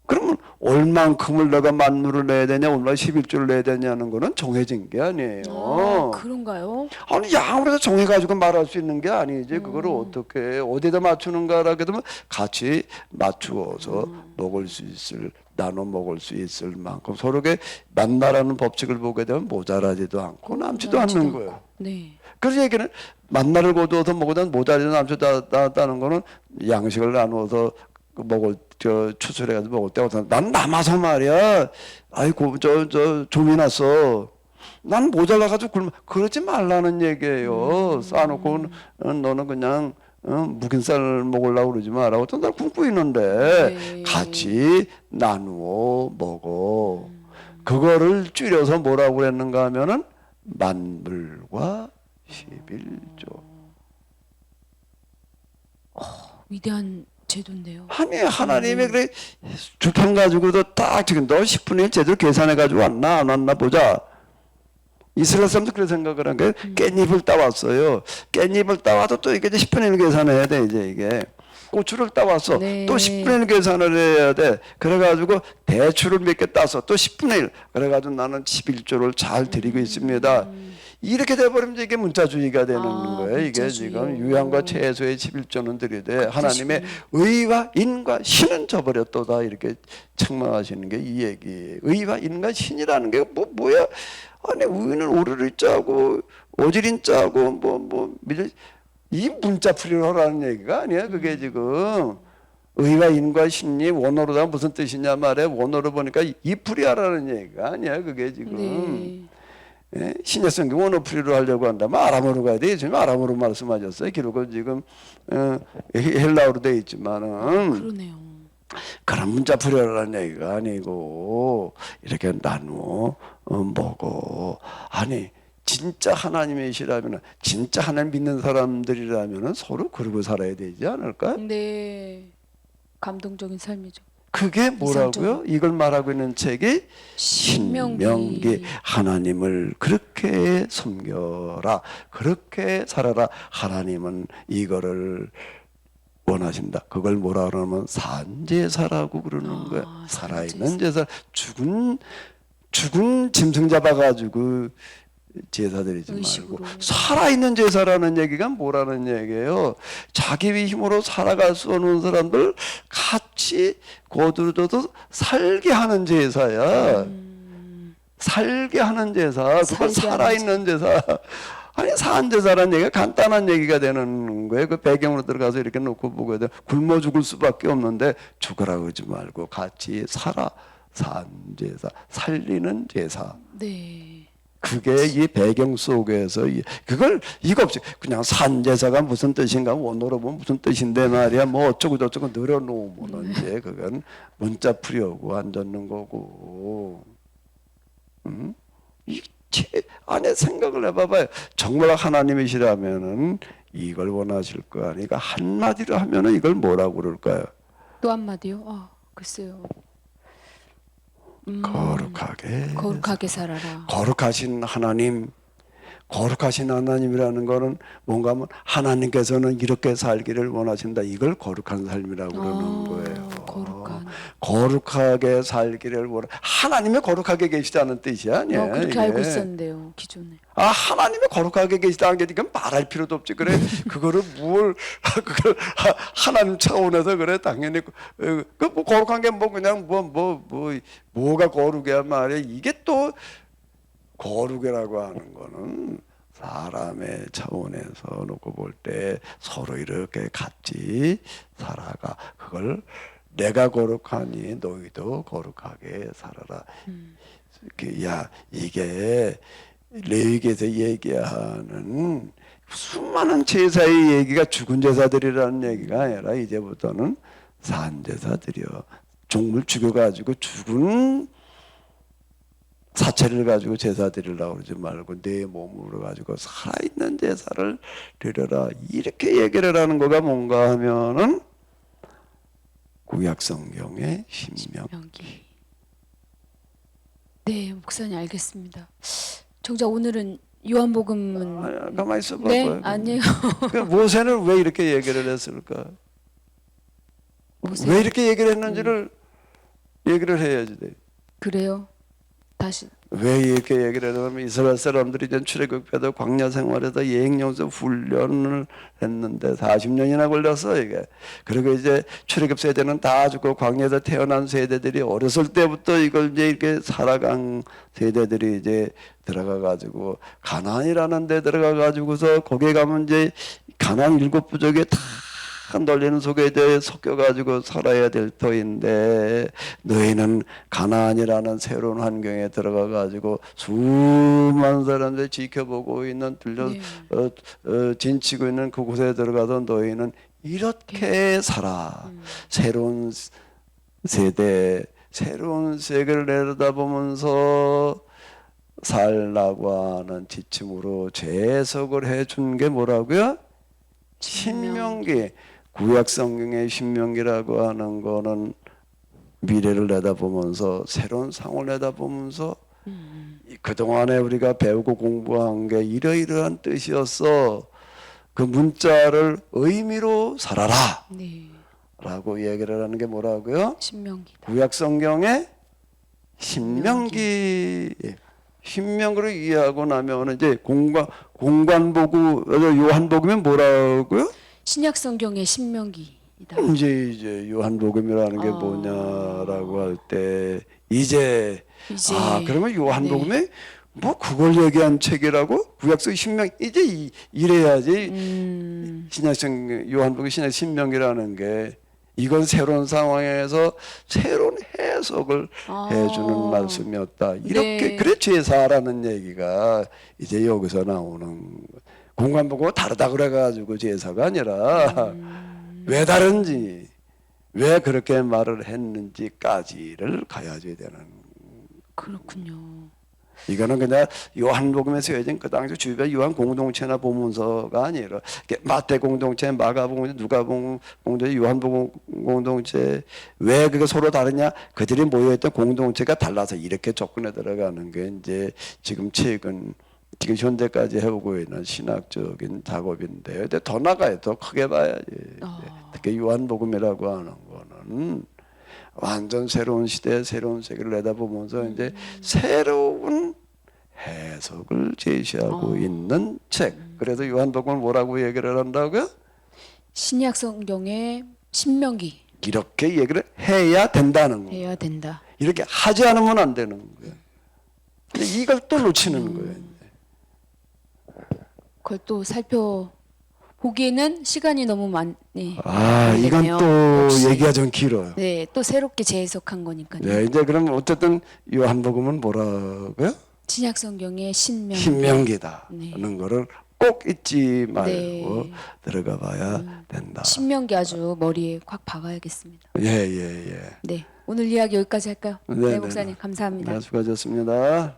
그러면 얼만큼을 내가 만물을 내야 되냐, 얼마 11조를 내야 되냐는 거는 정해진 게 아니에요. 그런가요? 아니 양으로 해서 정해가지고 말할 수 있는 게 아니지. 그거를 어떻게 어디다 맞추는가라 그러면 같이 맞추어서 먹을 수 있을 나눠 먹을 수 있을 만큼 서로게 만나라는 법칙을 보게 되면 모자라지도 않고 남지도 않는 거예요. 네. 그래서 얘기는 만나를 거두어서 먹으다 모자라지도 남지도 거는 양식을 나누어서 먹을 추출해가지고 먹을 때 어떤 난 남아서 말이야. 아이고 좀이 났어. 난 모자라가지고 굶어. 그러지 말라는 얘기예요. 쌓아놓고 너는 그냥 묵은 쌀 먹으려고 그러지 마라. 어떤 날 굶고 있는데 네. 같이 나누어 먹어. 그거를 줄여서 뭐라고 그랬는가 하면은 만물과 11조. 위대한 제도인데요. 아니 하나님이 그래 주판 가지고도 딱 지금 너 10분의 1 제대로 계산해 가지고 왔나 안 왔나 보자. 이스라엘 사람도 그런 생각을 한 게 깻잎을 따왔어요. 깻잎을 따와도 또 이게 이제 10분의 1 계산해야 돼 이제 이게. 고추를 따왔어. 네. 또 10분의 1 계산을 해야 돼. 그래가지고 대추를 몇 개 따서 또 10분의 1. 그래가지고 나는 11조를 잘 드리고 있습니다. 이렇게 돼버리면 이게 문자주의가 되는 거예요. 이게 문자주의요. 지금 유양과 채소의 11조는 드리되 그 하나님의 의와 인과 신은 저버렸도다 이렇게 책망하시는 게 이 얘기. 의와 인과 신이라는 게 뭐야? 아니 의는 오르르 짜고 오지린 짜고 이 문자풀이로라는 얘기가 아니야. 그게 지금 의와 인과 신이 원어로다 무슨 뜻이냐 말해. 원어로 보니까 이풀이하라는 얘기가 아니야. 그게 지금 예? 신약 성경 원어풀이로 하려고 한다면 아람어로 가야 돼. 지금 아람어로 말씀하셨어요. 기록은 지금 헬라어로 돼 있지만은 그러네요. 그런 문자풀이라는 얘기가 아니고 이렇게 나누어 먹어. 아니 진짜 하나님이시라면 진짜 하나님 믿는 사람들이라면 서로 그러고 살아야 되지 않을까? 네. 감동적인 삶이죠. 그게 뭐라고요? 이걸 말하고 있는 책이 신명기. 하나님을 그렇게 섬겨라. 그렇게 살아라. 하나님은 이거를 원하신다. 그걸 뭐라 그러면 산제사라고 그러는 거야. 살아있는 제사. 죽은 짐승 잡아가지고 제사드리지 의식으로. 말고 살아있는 제사라는 얘기가 뭐라는 얘기예요. 자기 힘으로 살아갈 수 없는 사람들 같이 거두어도 살게 하는 제사야. 살게 하는 제사. 그거 살아있는 제사. 아니 산제사라는 얘기가 간단한 얘기가 되는 거예요. 그 배경으로 들어가서 이렇게 놓고 보게 돼. 굶어 죽을 수밖에 없는데 죽으라 그러지 말고 같이 살아. 산제사. 살리는 제사. 네. 그게 이 배경 속에서 그걸 이거 없이 그냥 산제사가 무슨 뜻인가 원어로 보면 무슨 뜻인데 말이야 뭐 어쩌고 저쩌고 늘어놓으면 이제 그건 문자풀이하고 안 젖는 거고. 이 안에 생각을 해봐봐요. 정말 하나님이시라면은 이걸 원하실 거 아니까 한마디로 하면은 이걸 뭐라고 그럴까요? 또 한마디요? 글쎄요. 거룩하게 살아라. 거룩하신 하나님이라는 거는 뭔가 하면 하나님께서는 이렇게 살기를 원하신다. 이걸 거룩한 삶이라고 그러는 거예요. 거룩하게 살기를 하나님이 거룩하게 계시다는 뜻이 아니에요. 그렇게 이게. 알고 있었는데요, 기존에. 하나님이 거룩하게 계시다는 게 이건 말할 필요도 없지. 그래 그거를 그걸 하나님 차원에서 그래 당연히 뭐 거룩한 게 뭐 그냥 뭐가 거룩이야 말이야. 이게 또 거룩이라고 하는 거는 사람의 차원에서 놓고 볼 때 서로 이렇게 같이 살아가. 그걸 내가 거룩하니 너희도 거룩하게 살아라. 야 이게 레위기에서 얘기하는 수많은 제사의 얘기가 죽은 제사들이라는 얘기가 아니라 이제부터는 산 제사들이요. 종을 죽여가지고 죽은 사체를 가지고 제사 드리려고 그러지 말고 내 몸으로 가지고 살아있는 제사를 드려라. 이렇게 얘기를 하는 거가 뭔가 하면은 구약성경의 신명기. 네, 목사님 알겠습니다. 정작 오늘은 요한복음은 가만히 있어봐. 네, 아니에요. 모세는 왜 이렇게 얘기를 했을까? 왜 이렇게 얘기를 했는지를 얘기를 해야지 돼. 그래요? 다시 왜 이렇게 얘기를 하냐면 이스라엘 사람들이 이제 출애굽해도 광야 생활에서 예행연습 훈련을 했는데 40년이나 걸렸어 이게. 그리고 이제 출애굽 세대는 다 죽고 광야에서 태어난 세대들이 어렸을 때부터 이걸 이제 이렇게 살아간 세대들이 이제 들어가 가지고 가나안이라는 데 들어가 가지고서 거기에 가면 이제 가나안 7부족에 다 널리는 속에 대해 섞여가지고 살아야 될 터인데 너희는 가나안이라는 새로운 환경에 들어가가지고 수많은 사람들이 지켜보고 있는 진치고 있는 그곳에 들어가서 너희는 이렇게 살아. 새로운 세계를 내려다보면서 살라고 하는 지침으로 재해석을 해준 게 뭐라고요? 신명기. 구약 성경의 신명기라고 하는 거는 미래를 내다보면서 새로운 상을 내다보면서 그동안에 우리가 배우고 공부한 게 이러이러한 뜻이었어. 그 문자를 의미로 살아라 네. 라고 얘기를 하는 게 뭐라고요? 신명기다. 구약 성경의 신명기. 신명기를 이해하고 나면 이제 공관보고 요한복음이 뭐라고요? 신약 성경의 신명기이다. 이제 요한복음이라는 게 뭐냐라고 할 때 이제 그러면 요한복음에 뭐 그걸 얘기한 책이라고 구약서 신명 이제 이래야지 신약성 요한복음 신약 신명기라는 게 이건 새로운 상황에서 새로운 해석을 해주는 말씀이었다. 이렇게 그래 제사라는 얘기가 이제 여기서 나오는 공관보고 다르다 그래가지고 제사가 아니라 왜 다른지 왜 그렇게 말을 했는지까지를 가야지 되는. 그렇군요. 이거는 그냥 요한복음에서 여진 그 당시 주변 요한 공동체나 보문서가 아니라 마태 공동체, 마가복음 공동체, 누가복음 공동체, 요한복음 공동체 왜 그게 서로 다르냐? 그들이 모여있던 공동체가 달라서 이렇게 접근해 들어가는 게 이제 지금 지금 현대까지 해오고 있는 신학적인 작업인데, 근데 더 나가야 더 크게 봐야지. 특히 요한복음이라고 하는 거는 완전 새로운 시대, 새로운 세계를 내다보면서 이제 새로운 해석을 제시하고 있는 책. 그래서 요한복음을 뭐라고 얘기를 한다고요? 신약 성경의 신명기. 이렇게 얘기를 해야 된다는 거예요. 해야 된다. 이렇게 하지 않으면 안 되는 거예요. 근데 이걸 또 놓치는 거예요. 그걸 또 살펴보기에는 시간이 너무 많이 이건 걸리네요. 또 역시. 얘기가 좀 길어요. 네, 또 새롭게 재해석한 거니까요. 네, 이제 그럼 어쨌든 요한복음은 뭐라고요? 신약 성경의 신명기. 신명기다는 거를 꼭 잊지 말고 네. 들어가 봐야 된다. 신명기 아주 머리에 콱 박아야겠습니다. 예. 네, 오늘 이야기 여기까지 할까요? 네, 네, 목사님 감사합니다. 네, 수고하셨습니다.